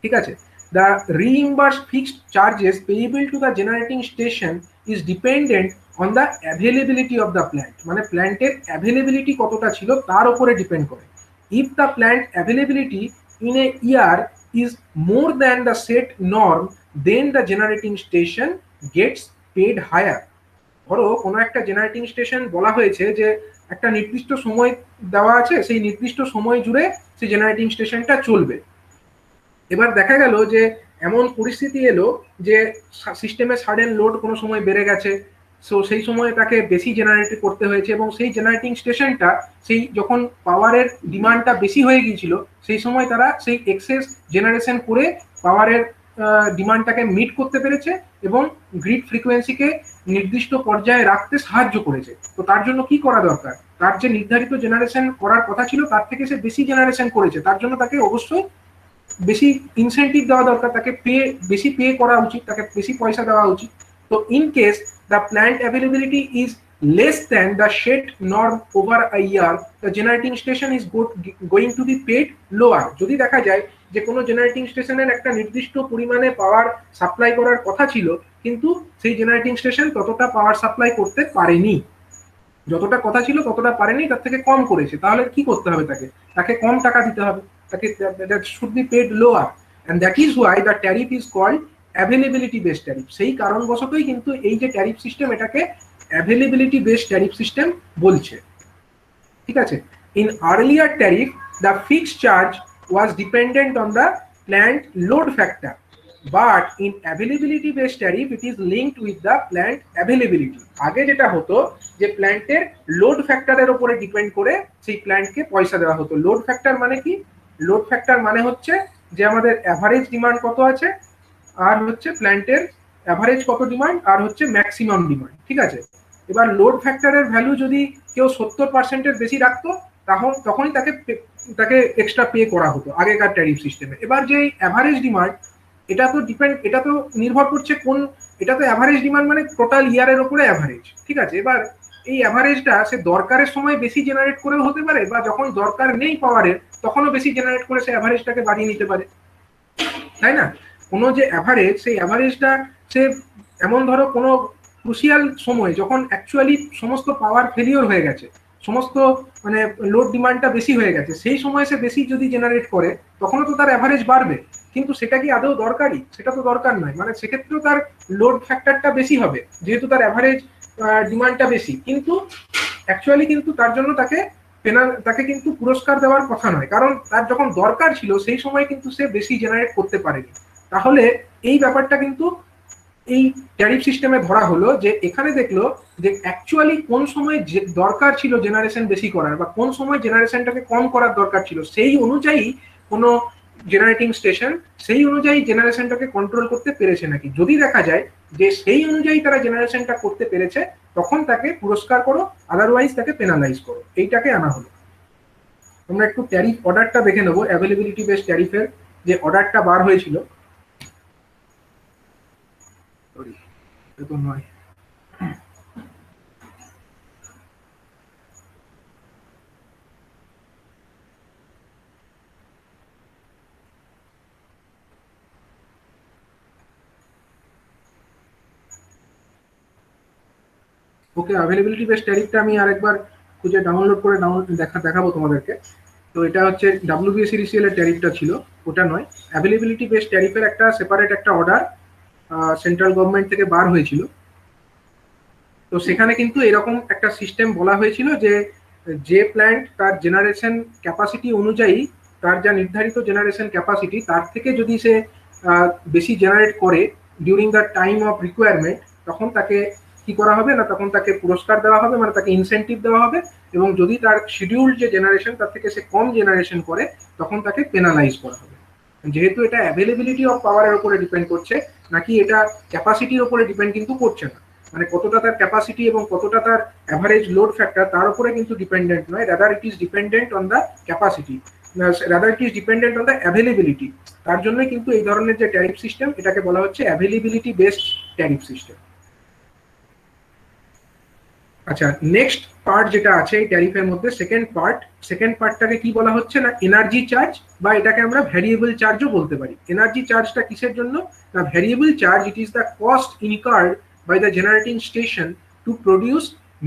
ঠিক আছে, the reimbursed fixed charges payable to the generating station is dependent on the availability of the plant, মানে প্ল্যান্টের অ্যাভেলেবিলিটি কতটা ছিল তার উপরে ডিপেন্ড করে। if the plant availability in a year is more than the set norm, then the generating station gets paid higher. ধরো কোনো একটা জেনারেটিং স্টেশন বলা হয়েছে যে একটা নির্দিষ্ট সময় দেওয়া আছে, সেই নির্দিষ্ট সময় জুড়ে সেই জেনারেটিং স্টেশনটা চলবে। এবার দেখা গেল যে এমন পরিস্থিতি এলো যে সিস্টেমে সাডেন লোড কোনো সময় বেড়ে গেছে, সো সেই সময় তাকে বেশি জেনারেট করতে হয়েছে, এবং সেই জেনারেটিং স্টেশনটা সেই যখন পাওয়ারের ডিমান্ডটা বেশি হয়ে গিয়েছিল সেই সময় তারা সেই এক্সেস জেনারেশন করে পাওয়ারের ডিমান্ডটাকে মিট করতে পেরেছে এবং গ্রিড ফ্রিকোয়েন্সিকে নির্দিষ্ট পর্যায়ে রাখতে সাহায্য করেছে। তো তার জন্য কি করা দরকার, তার যে নির্ধারিত জেনারেশন করার কথা ছিল তার থেকে সে বেশি জেনারেশন করেছে, তার জন্য তাকে অবশ্যই বেশি ইনসেন্টিভ দেওয়া দরকার, তাকে বেশি পে করা উচিত, তাকে বেশি পয়সা দেওয়া উচিত। তো in case the plant availability is less than the set norm over a year, the generating station is going to be paid lower. যদি দেখা যায় যে কোনো জেনারেটিং স্টেশনের একটা নির্দিষ্ট পরিমাণে পাওয়ার সাপ্লাই করার কথা ছিল, কিন্তু সেই জেনারেটিং স্টেশন ততটা পাওয়ার সাপ্লাই করতে পারেনি, যতটা কথা ছিল ততটা পারেনি, তার থেকে কম করেছে, তাহলে কি করতে হবে, তাকে কম টাকা দিতে হবে, তাকে that should be paid lower, and that is why the tariff is called availability based tariff. সেই কারণবশতই কিন্তু এই যে ট্যারিফ সিস্টেম এটাকে availability based tariff system বলছে। ঠিক আছে, in earlier tariff the fixed charge was dependent on the plant load factor, but in availability based tariff it is linked with the plant availability. আগে যেটা হতো যে প্ল্যান্টের load ফ্যাক্টরের উপরে ডিপেন্ড করে সেই প্ল্যান্টকে পয়সা দেওয়া হতো। লোড ফ্যাক্টর মানে কি, লোড ফ্যাক্টর মানে হচ্ছে যে আমাদের অ্যাভারেজ ডিমান্ড কত আছে, আর হচ্ছে প্ল্যান্টের অ্যাভারেজ কত ডিমান্ড, আর হচ্ছে ম্যাক্সিমাম ডিমান্ড। ঠিক আছে, এবার লোড ফ্যাক্টরের ভ্যালু যদি কেউ 70% বেশি রাখতো তখনই তাকে এক্সট্রা পে করা হতো আগেকার ট্যারিফ সিস্টেমে। এবার যে অ্যাভারেজ ডিমান্ড এটা তো নির্ভর করছে এটা তো অ্যাভারেজ ডিমান্ড মানে টোটাল ইয়ারের উপরে অ্যাভারেজ। ঠিক আছে, এবার এই অ্যাভারেজটা সে দরকারের সময় বেশি জেনারেট করেও হতে পারে, বা যখন দরকার নেই পাওয়ারের তখনও বেশি জেনারেট করে সে অ্যাভারেজটাকে বাড়িয়ে নিতে পারে, তাই না? কোনো যে অ্যাভারেজ, সেই অ্যাভারেজটা সে এমন ধরো কোনো ক্রুশিয়াল সময় যখন অ্যাকচুয়ালি সমস্ত পাওয়ার ফেলিওর হয়ে গেছে, সমস্ত মানে লোড ডিমান্ডটা বেশি হয়ে গেছে, সেই সময় সে বেশি যদি জেনারেট করে তখনও তো তার অ্যাভারেজ বাড়বে, কিন্তু সেটা কি আদৌ দরকারি? সেটা তো দরকার নয়, মানে সেক্ষেত্রেও তার লোড ফ্যাক্টরটা বেশি হবে যেহেতু তার অ্যাভারেজ ডিমান্ডটা বেশি, কিন্তু অ্যাকচুয়ালি কিন্তু তার জন্য তাকে কিন্তু পুরস্কার দেওয়ার কথা নয়, কারণ তার যখন দরকার ছিল সেই সময় কিন্তু সে বেশি জেনারেট করতে পারেনি। তাহলে এই ব্যাপারটা কিন্তু এই ট্যারিফ সিস্টেমে ধরা হলো যে এখানে দেখলো যে অ্যাকচুয়ালি কোন সময় দরকার ছিল জেনারেশন বেশি করার, বা কোন সময় জেনারেশনটাকে কম করার দরকার ছিল, সেই অনুযায়ী কোনো জেনারেটিং স্টেশন সেই অনুযায়ী জেনারেশনটাকে কন্ট্রোল করতে পেরেছে নাকি। যদি দেখা যায় যে সেই অনুযায়ী তারা জেনারেশনটা করতে পেরেছে তখন তাকে পুরস্কার করো, আদারওয়াইজ তাকে পেনালাইজ করো, এইটাকে আনা হলো। আমরা একটু ট্যারিফ অর্ডারটা দেখে নেবো, অ্যাভেলেবিলিটি বেস ট্যারিফের যে অর্ডারটা বার হয়েছিল। সরি, এটা নয়। ওকে, অ্যাভেলেবিলিটি বেস ট্যারিফটা আমি আরেকবার খুঁজে ডাউনলোড করে দেখাবো তোমাদেরকে। তো এটা হচ্ছে WBSCDCL এর ট্যারিফটা ছিল, ওটা নয়। অ্যাভেলেবিলিটি বেস ট্যারিফের একটা সেপারেট একটা অর্ডার সেন্ট্রাল গভর্নমেন্ট থেকে বার হয়েছিল। তো সেখানে কিন্তু এরকম একটা সিস্টেম বলা হয়েছিল যে যে প্ল্যান্ট তার জেনারেশন ক্যাপাসিটি অনুযায়ী, তার যা নির্ধারিত জেনারেশন ক্যাপাসিটি তার থেকে যদি সে বেশি জেনারেট করে during the time of requirement, তখন তাকে কি করা হবে না, তখন তাকে পুরস্কার দেওয়া হবে, মানে তাকে ইনসেন্টিভ দেওয়া হবে। এবং যদি তার শিডিউল যে জেনারেশন তার থেকে সে কম জেনারেশন করে, তখন তাকে পেনালাইজ করা হবে। যেহেতু এটা অ্যাভেলেবিলিটি অফ পাওয়ারের উপরে ডিপেন্ড করছে, নাকি এটা ক্যাপাসিটির উপরে ডিপেন্ড কিন্তু করছে না। মানে কতটা তার ক্যাপাসিটি এবং কতটা তার অ্যাভারেজ লোড ফ্যাক্টর তার উপরে কিন্তু ডিপেন্ডেন্ট নয়, rather it is dependent on the capacity, rather it is dependent on the availability. তার জন্যই কিন্তু এই ধরনের যে ট্যারিফ সিস্টেম, এটাকে বলা হচ্ছে অ্যাভেলেবিলিটি বেসড ট্যারিফ সিস্টেম। আচ্ছা, নেক্সট পার্ট যেটা আছে এই ট্যারিফের মধ্যে, সেকেন্ড পার্টটাকে কি বলা হচ্ছে না, এনার্জি চার্জ, বা এটাকে আমরা ভ্যারিয়েবল চার্জও বলতে পারি। এনার্জি চার্জটা কিসের জন্য না, variable charge it is the cost incurred by the generating station to produce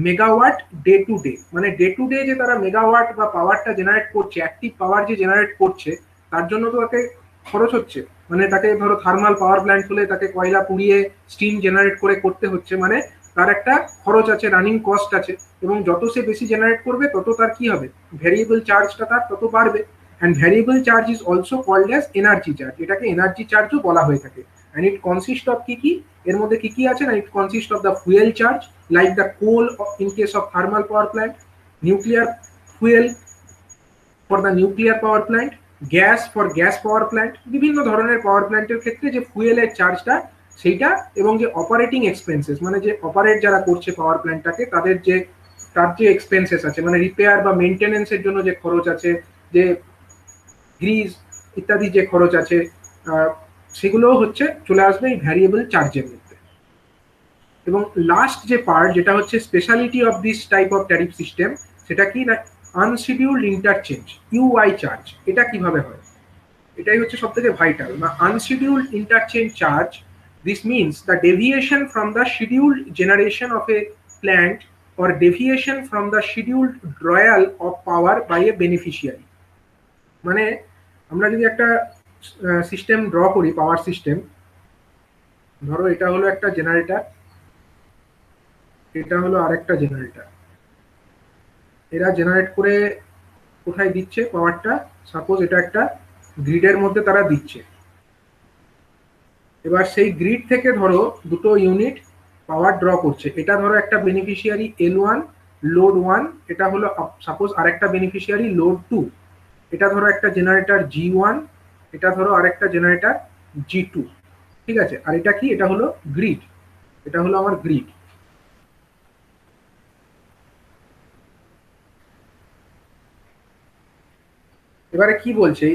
megawatt day to day. মানে ডে টু ডে যে তারা মেগাওয়াট বা পাওয়ারটা জেনারেট করছে, অ্যাক্টিভ পাওয়ার যে জেনারেট করছে, তার জন্য তো তাকে খরচ হচ্ছে। মানে তাকে ধরো থার্মাল পাওয়ার প্ল্যান্ট হলে তাকে কয়লা পুড়িয়ে স্টিম জেনারেট করে করতে হচ্ছে, মানে তার একটা খরচ আছে, রানিং কস্ট আছে। এবং যত সে বেশি জেনারেট করবে তত তার কি হবে, ভ্যারিয়েবল চার্জটা তার তত বাড়বে। And variable charge is also called as energy charge, এটাকে এনার্জি চার্জও বলা হয়ে থাকে। অ্যান্ড ইট কনসিস্ট অফ কি কি, এর মধ্যে কি কি আছে না, it consist of the fuel charge like the coal in case of thermal power plant, nuclear fuel for the nuclear power plant, gas for gas power plant, বিভিন্ন ধরনের পাওয়ার প্ল্যান্টের ক্ষেত্রে যে ফুয়েলের চার্জটা সেইটা, এবং যে অপারেটিং এক্সপেন্সেস, মানে যে অপারেট যারা করছে পাওয়ার প্ল্যান্টটাকে তাদের যে তার যে এক্সপেন্সেস আছে, মানে রিপেয়ার বা মেনটেনেন্সের জন্য যে খরচ আছে, যে গ্রিজ ইত্যাদি যে খরচ আছে, সেগুলো হচ্ছে চলে আসবে এই ভ্যারিয়েবল চার্জের মধ্যে। এবং লাস্ট যে পার্ট যেটা হচ্ছে speciality of this type of tariff system, সেটা কি না, আনশিডিউলড ইন্টারচেঞ্জ, ইউআই চার্জ। এটা কিভাবে হয়, এটাই হচ্ছে সব থেকে ভাইটাল না, unscheduled interchange charge. This means the deviation from the scheduled generation of a plant or deviation from the scheduled drawal of power by a beneficiary। মানে আমরা যদি একটা সিস্টেম ড্র করি, পাওয়ার সিস্টেম, ধরো এটা হলো একটা জেনারেটর, এটা হলো আরেকটা জেনারেটর, এরা জেনারেট করে কোথায় দিচ্ছে পাওয়ারটা, সাপোজ এটা একটা গ্রিডের মধ্যে তারা দিচ্ছে। এবার সেই গ্রিড থেকে ধরো দুটো ইউনিট পাওয়ার ড্র করছে, এটা ধরো একটা বেনিফিশিয়ারি L1 লোড 1, এটা হলো সাপোজ আরেকটা বেনিফিশিয়ারি লোড 2, এটা ধরো একটা জেনারেটর G1, এটা ধরো আরেকটা জেনারেটর G2, ঠিক আছে। আর এটা কি, এটা হলো গ্রিড, এটা হলো আমার গ্রিড। এবারে কি বলছে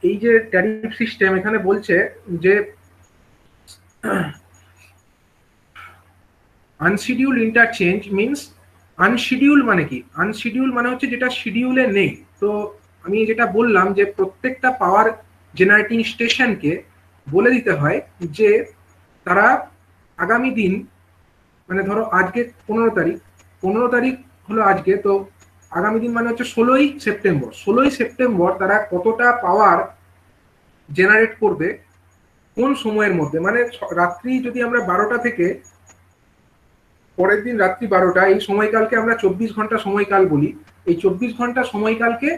এই যে ট্যারিফ সিস্টেম, এখানে বলছে যে আনশিডিউল ইন্টারচেঞ্জ মিনস, আনশিডিউল মানে কি, আনশিডিউল মানে হচ্ছে যেটা শিডিউলে নেই। তো আমি যেটা বললাম যে প্রত্যেকটা পাওয়ার জেনারেটিং স্টেশনকে বলে দিতে হয় যে তারা আগামী দিন, মানে ধরো আজকে 15 তারিখ, 15 তারিখ হলো আজকে, তো আগামী দিন মানে হচ্ছে 16ই সেপ্টেম্বর, 16ই সেপ্টেম্বর তারা কতটা পাওয়ার জেনারেট করবে কোন সময়ের মধ্যে। মানে রাত্রি যদি আমরা 12টা থেকে পরের দিন রাত্রি 12টা, এই সময়কালকে আমরা 24 ঘন্টা সময়কাল বলি। এই 24 ঘন্টা সময়কালকে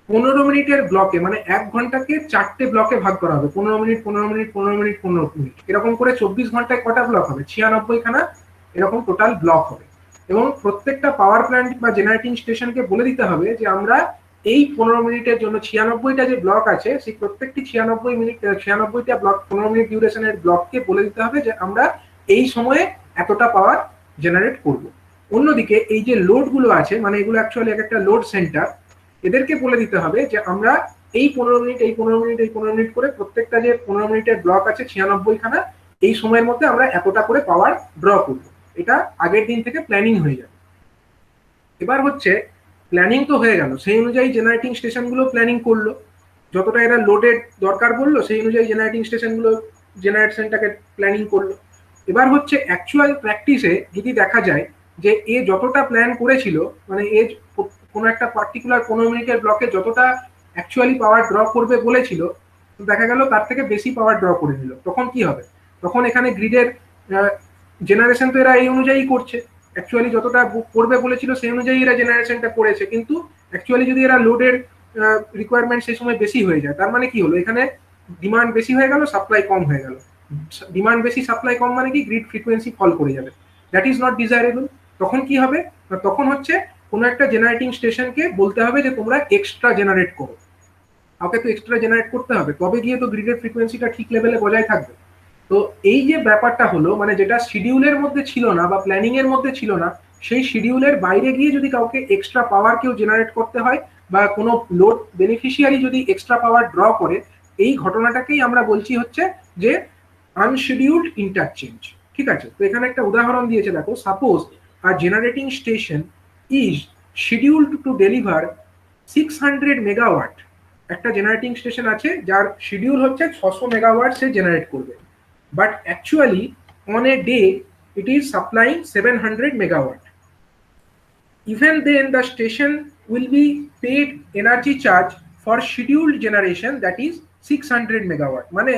15 মিনিটের ব্লকে, মানে 1 ঘন্টাকে 4টে ব্লকে ভাগ করা হবে, 15 মিনিট 15 মিনিট 15 মিনিট 15 মিনিট, এরকম করে 24 ঘন্টায় কটা ব্লক হবে, 96খানা এরকম টোটাল ব্লক হবে। এবং প্রত্যেকটা পাওয়ার প্ল্যান্ট বা জেনারেটিং স্টেশনকে বলে দিতে হবে যে আমরা এই 15 মিনিটের জন্য 96টা যে ব্লক আছে, সেই প্রত্যেকটি 96টা ব্লক 15 মিনিট ডিউরেশনের ব্লককে বলে দিতে হবে যে আমরা এই সময়ে এতটা পাওয়ার জেনারেট করব। অন্যদিকে এই যে লোডগুলো আছে, মানে এগুলো অ্যাকচুয়ালি একটা লোড সেন্টার, এদেরকে বলে দিতে হবে যে আমরা এই 15 মিনিট এই 15 মিনিট এই 15 মিনিট করে প্রত্যেকটা যে 15 মিনিটের ব্লক আছে 96খানা, এই সময়ের মধ্যে আমরা এতটা করে পাওয়ার ড্র করব। এটা আগের দিন থেকে প্ল্যানিং হয়ে যাবে। এবার হচ্ছে প্ল্যানিং তো হয়ে গেল, সেই অনুযায়ী জেনারেটিং স্টেশনগুলো প্ল্যানিং করলো, যতটা এরা লোডের দরকার বললো সেই অনুযায়ী জেনারেটিং স্টেশনগুলো জেনারেশনটাকে প্ল্যানিং করলো। এবার হচ্ছে অ্যাকচুয়াল প্র্যাকটিসে যদি দেখা যায় যে এ যতটা প্ল্যান করেছিল, মানে এ কোনো একটা পার্টিকুলার 15 মিনিটের ব্লকে যতটা অ্যাকচুয়ালি পাওয়ার ড্র করবে বলেছিল, দেখা গেল তার থেকে বেশি পাওয়ার ড্র করে নিল, তখন কি হবে? তখন এখানে গ্রিডের জেনারেশন তো এরা এই অনুযায়ী করছে, অ্যাকচুয়ালি যতটা করবে বলেছিল সেই অনুযায়ী এরা জেনারেশনটা করেছে, কিন্তু অ্যাকচুয়ালি যদি এরা লোডের রিকোয়ারমেন্ট সেই সময় বেশি হয়ে যায়, তার মানে কি হলো? এখানে ডিমান্ড বেশি হয়ে গেল, সাপ্লাই কম হয়ে গেল। ডিমান্ড বেশি সাপ্লাই কম মানে কি? গ্রিড ফ্রিকোয়েন্সি ফল করে যাবে। That is not desirable. তখন কি হবে? তখন হচ্ছে কোনো একটা জেনারেটিং স্টেশনকে বলতে হবে যে তোমরা এক্সট্রা জেনারেট করো, কাউকে তো এক্সট্রা জেনারেট করতে হবে, তবে গিয়ে তো গ্রিডের ফ্রিকোয়েন্সিটা ঠিক লেভেলে বজায় থাকবে। তো এই যে ব্যাপারটা হলো, মানে যেটা শিডিউলের মধ্যে ছিল না বা প্ল্যানিং এর মধ্যে ছিল না, সেই শিডিউলের বাইরে গিয়ে যদি কাউকে এক্সট্রা পাওয়ার কেউ জেনারেট করতে হয় বা কোনো লোড বেনিফিশিয়ারি যদি এক্সট্রা পাওয়ার ড্র করে, এই ঘটনাটাকেই আমরা বলছি হচ্ছে যে আনশিডিউলড ইন্টারচেঞ্জ। ঠিক আছে, তো এখানে একটা উদাহরণ দিয়েছে, দেখো, suppose R generating station is scheduled to deliver 600 megawatt. একটা জেনারেটিং স্টেশন আছে যার শিডিউল হচ্ছে 600 মেগাওয়াট সে জেনারেট করবে, but actually on a day it is supplying 700 megawatt. Even then the station will be paid energy charge for scheduled generation, that is 600 megawatt. মানে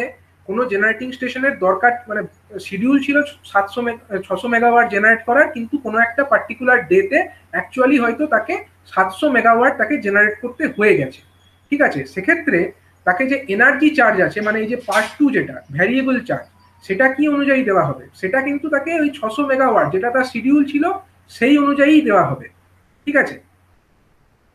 কোনো generating স্টেশনের দরকার, মানে শিডিউল ছিল 600 মেগাওয়াট জেনারেট করার, কিন্তু কোনো একটা পার্টিকুলার ডেতে অ্যাকচুয়ালি হয়তো তাকে 700 মেগাওয়াট তাকে জেনারেট করতে হয়ে গেছে। ঠিক আছে, সেক্ষেত্রে তাকে যে এনার্জি চার্জ আছে, মানে এই যে পার্ট 2 যেটা ভ্যারিয়েবল চার্জ, সেটা কি অনুযায়ী দেওয়া হবে? সেটা কিন্তু তাকে ওই 600 মেগাওয়াট যেটা তার শিডিউল ছিল সেই অনুযায়ী দেওয়া হবে। ঠিক আছে,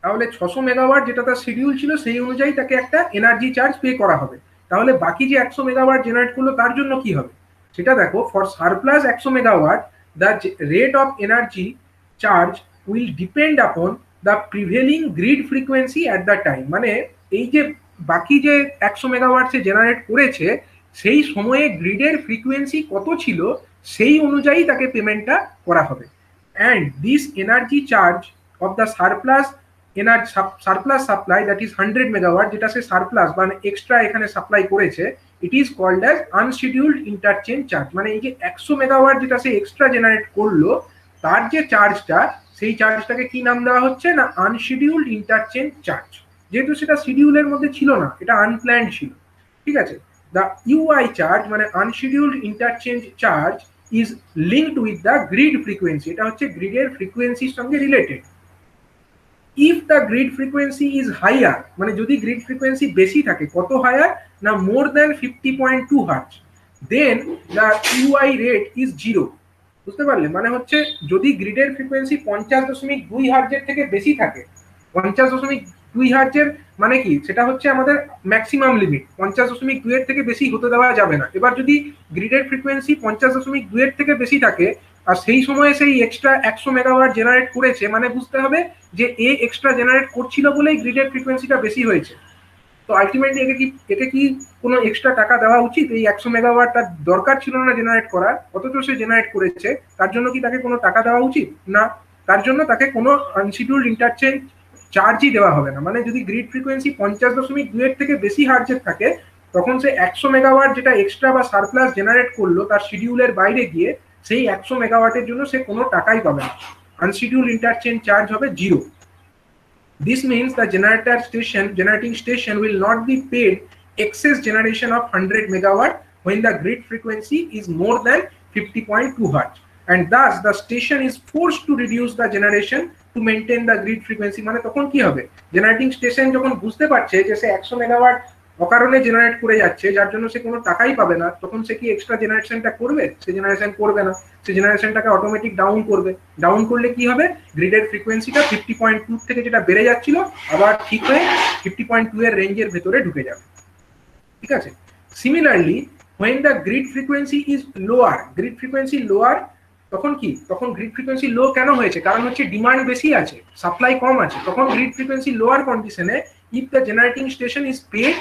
তাহলে 600 মেগাওয়াট যেটা তার শিডিউল ছিল সেই অনুযায়ী তাকে একটা এনার্জি চার্জ পে করা হবে। তাহলে বাকি যে 100 মেগাওয়াট জেনারেট করলো তার জন্য কি হবে সেটা দেখো। For surplus 100 megawatt the rate of energy charge will depend upon the prevailing grid frequency at the time. মানে এই যে বাকি যে 100 মেগাওয়াট সে জেনারেট করেছে সেই সময়ে গ্রিডের ফ্রিকোয়েন্সি কত ছিল সেই অনুযায়ী তাকে পেমেন্টটা করা হবে। And this energy charge of the surplus supply, that is 100 megawatt, যেটা সে সারপ্লাস মানে এক্সট্রা এখানে সাপ্লাই করেছে, it is called as unscheduled interchange charge. মানে এই যে 100 মেগাওয়াট যেটা সে এক্সট্রা জেনারেট করলো তার যে চার্জটা, সেই চার্জটাকে কি নাম দেওয়া হচ্ছে না আনশিডিউলড ইন্টারচেঞ্জ চার্জ, যেহেতু সেটা শিডিউলের মধ্যে ছিল না, এটা আনপ্ল্যান্ড ছিল। ঠিক আছে, দ্য ইউআই চার্জ মানে unscheduled interchange charge is linked with the grid frequency, এটা হচ্ছে গ্রিডের ফ্রিকোয়েন্সির সঙ্গে related. if the grid frequency is higher, মানে যদি গ্রিড ফ্রিকোয়েন্সি বেশি থাকে, কত হায়ার না more than 50.2 hertz, then the UI rate is 0। বুঝতে পারলে? মানে হচ্ছে যদি গ্রিডের ফ্রিকোয়েন্সি 50.2 হার্টজের থেকে বেশি থাকে, 50.2 হার্টজের মানে কি, সেটা হচ্ছে আমাদের ম্যাক্সিমাম লিমিট, 50.2 এর থেকে বেশি হতে দেওয়া যাবে না। এবার যদি গ্রিডের ফ্রিকোয়েন্সি 50.2 এর থেকে বেশি থাকে আর সেই সময়ে সেই এক্সট্রা 100 মেগাওয়াট জেনারেট করেছে, মানে বুঝতে হবে যে এ এক্সট্রা জেনারেট করছিল বলেই গ্রিডের ফ্রিকোয়েন্সিটা বেশি হয়েছে। তো আলটিমেটলি একে কি কোনো এক্সট্রা টাকা দেওয়া উচিত? এই 100 মেগাওয়াট তার দরকার ছিল না জেনারেট করার, অথচ সে জেনারেট করেছে, তার জন্য কি তাকে কোনো টাকা দেওয়া উচিত? না, তার জন্য তাকে কোনো আনশিডিউলড ইন্টারচেঞ্জ চার্জই দেওয়া হবে না। মানে যদি গ্রিড ফ্রিকোয়েন্সি 50.2 এর থেকে বেশি হার্টজের থাকে, তখন সে 100 মেগাওয়াট যেটা এক্সট্রা বা সারপ্লাস জেনারেট করলো তার শিডিউলের বাইরে গিয়ে, সেই 100 মেগাওয়াটের জন্য সে কোনো টাকাই পাবে না, আনশিডিউলড ইন্টারচেঞ্জ চার্জ হবে 0। This means the generating station will not be paid excess generation of 100 megawatt when the grid frequency is more than 50.2 hertz, and thus the station is forced to reduce the generation to maintain the grid frequency। মানে তখন কি হবে? Generating station যখন বুঝতে পারছে যে সে 100 megawatt অকারণে generate করে যাচ্ছে, যার জন্য সে কোনো টাকাই পাবে না, তখন সে কি এক্সট্রা জেনারেশনটা করবে? সে জেনারেশন করবে না, সে জেনারেশনটাকে অটোমেটিক ডাউন করবে। ডাউন করলে কি হবে? গ্রিডের ফ্রিকোয়েন্সিটা 50.2 থেকে যেটা বেড়ে যাচ্ছিল আবার ঠিক হয়ে 50.2 এর রেঞ্জের ভেতরে ঢুকে যাবে। ঠিক আছে, similarly when the grid frequency is lower, grid frequency lower তখন কি, তখন গ্রিড ফ্রিকোয়েন্সি লো কেন হয়েছে? কারণ হচ্ছে ডিমান্ড বেশি আছে, সাপ্লাই কম আছে। তখন গ্রিড ফ্রিকোয়েন্সি লোয়ার কন্ডিশনে if the generating station is paid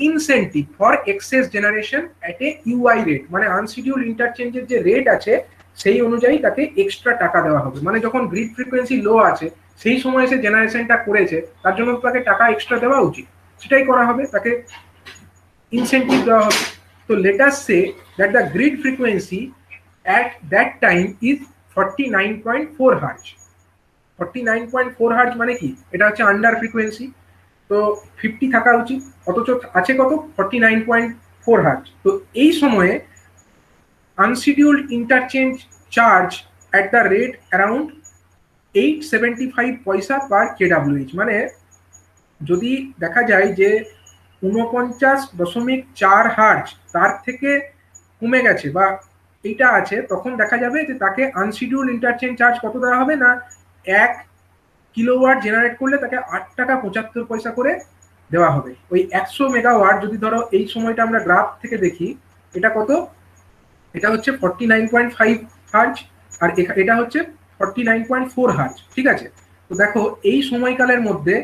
incentive for excess generation at a UI rate, মানে আনশিডিউল ইন্টারচেঞ্জের যে রেট আছে সেই অনুযায়ী তাকে এক্সট্রা টাকা দেওয়া হবে। মানে যখন গ্রিড ফ্রিকোয়েন্সি লো আছে সেই সময় সে জেনারেশনটা করেছে, তার জন্য তাকে টাকা এক্সট্রা দেওয়া উচিত, সেটাই করা হবে, তাকে ইনসেন্টিভ দেওয়া হবে। তো let us say that the grid frequency at that time is 49.4 hertz। 49.4 hertz মানে কি, এটা হচ্ছে আন্ডার ফ্রিকোয়েন্সি, তো 50 থাকা উচিত, অথচ আছে কত, 49.4 hertz। তো এই সময়ে unscheduled interchange charge at the rate around 875 পয়সা পার কেডব্লিউএইচ। মানে যদি দেখা যায় যে 49.4 হার্জ তার থেকে কমে গেছে বা এইটা আছে, তখন দেখা যাবে যে তাকে আনশিডিউল ইন্টারচেঞ্জ চার্জ কত দেওয়া হবে না, 1 কিলোওয়াট জেনারেট করলে তাকে 8 টাকা 75 পয়সা করে দেওয়া হবে। ওই 100 মেগাওয়াট যদি ধরো এই সময়টা আমরা গ্রাফ থেকে দেখি, এটা কত, এটা হচ্ছে 49.5 হার্জ আর এটা হচ্ছে 49.4 হার্জ, ঠিক আছে। তো দেখো এই সময়কালের মধ্যে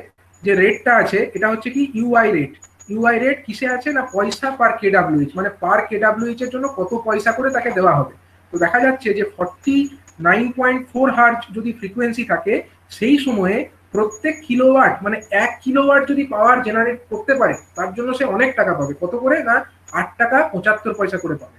যে রেটটা আছে এটা হচ্ছে কি ইউআই রেট। ইউআই রেট কিসে আছে না, পয়সা পার কেডব্লিউএইচ, মানে পার কেডব্লিউএইচ এর জন্য কত পয়সা করে তাকে দেওয়া হবে। তো দেখা যাচ্ছে যে 49.4 হার্জ যদি ফ্রিকোয়েন্সি থাকে, সেই সময়ে প্রত্যেক কিলোওয়াট মানে 1 কিলোওয়াট যদি পাওয়ার জেনারেট করতে পারে তার জন্য সে অনেক টাকা পাবে। কত করে না, 8 টাকা 75 পয়সা করে পাবে,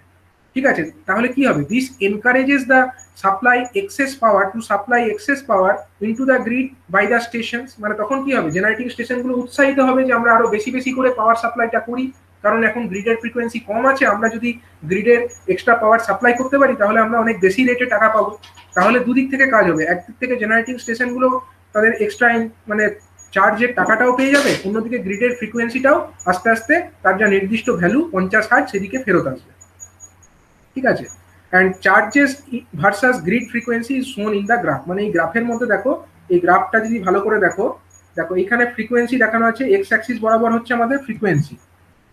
ঠিক আছে। তাহলে কি হবে, this encourages the supply excess power to supply excess power into the grid by the station. মানে তখন কি হবে, জেনারেটিং স্টেশনগুলো উৎসাহিত হবে যে আমরা আরো বেশি বেশি করে পাওয়ার সাপ্লাইটা করি, কারণ এখন গ্রিডের ফ্রিকোয়েন্সি কম আছে, আমরা যদি গ্রিডের এক্সট্রা পাওয়ার সাপ্লাই করতে পারি তাহলে আমরা অনেক বেশি রেটে টাকা পাবো। তাহলে দুদিক থেকে কাজ হবে, একদিক থেকে জেনারেটিং স্টেশনগুলো তাদের এক্সট্রা মানে চার্জের টাকাটাও পেয়ে যাবে, অন্যদিকে গ্রিডের ফ্রিকোয়েন্সিটাও আস্তে আস্তে তার যা নির্দিষ্ট ভ্যালু 50 হার্জ সেদিকে ফেরত আসবে, ঠিক আছে। And charges versus grid frequency is শোন ইন দ্য গ্রাফ। মানে এই গ্রাফের মধ্যে দেখো, এই গ্রাফটা যদি ভালো করে দেখো, দেখো এখানে ফ্রিকোয়েন্সি দেখানো আছে, এক্স অ্যাক্সিস বরাবর হচ্ছে আমাদের ফ্রিকোয়েন্সি,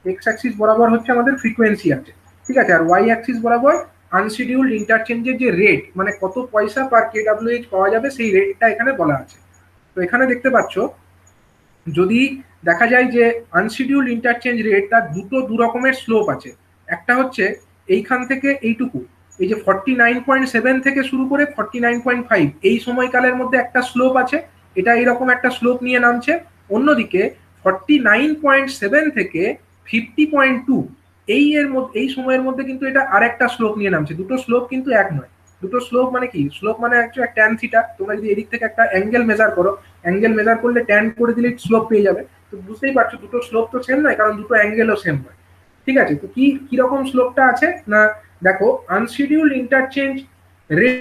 এক্স অ্যাক্সিস বরাবর হচ্ছে আমাদের ফ্রিকোয়েন্সি আছে, ঠিক আছে। আর ওয়াই অ্যাক্সিস বরাবর আনশিডিউলড ইন্টারচেঞ্জের যে রেট, মানে কত পয়সা পার কেডব্লিউএইচ পাওয়া যাবে সেই রেটটা এখানে বলা আছে। তো এখানে দেখতে পাচ্ছ, যদি দেখা যায় যে আনশিডিউলড ইন্টারচেঞ্জ রেট তার দু রকমের স্লোপ আছে। একটা হচ্ছে এইখান থেকে এইটুকু, এই যে 49.7 থেকে শুরু করে 49.5 এই সময়কালের মধ্যে একটা স্লোপ আছে, এটা এইরকম একটা স্লোপ নিয়ে নামছে। অন্যদিকে 49.7 থেকে 50.2 এই সময়ের মধ্যে কিন্তু এটা আরেকটা স্লোপ নিয়ে নামছে। দুটো স্লোপ কিন্তু এক নয়। দুটো স্লোপ মানে কি, স্লোপ মানে একটা ট্যান থিটা। তোমরা যদি এদিক থেকে একটা অ্যাঙ্গেল মেজার করো, অ্যাঙ্গেল মেজার করলে ট্যান করে দিলে স্লোপ পেয়ে যাবে। তো বুঝতেই পারছো দুটো স্লোপ তো সেম নয়, কারণ দুটো অ্যাঙ্গেলও সেম নয়, ঠিক আছে। তো কি কিরকম স্লোপটা আছে না, দেখো আনশিডিউলড ইন্টারচেঞ্জ রেট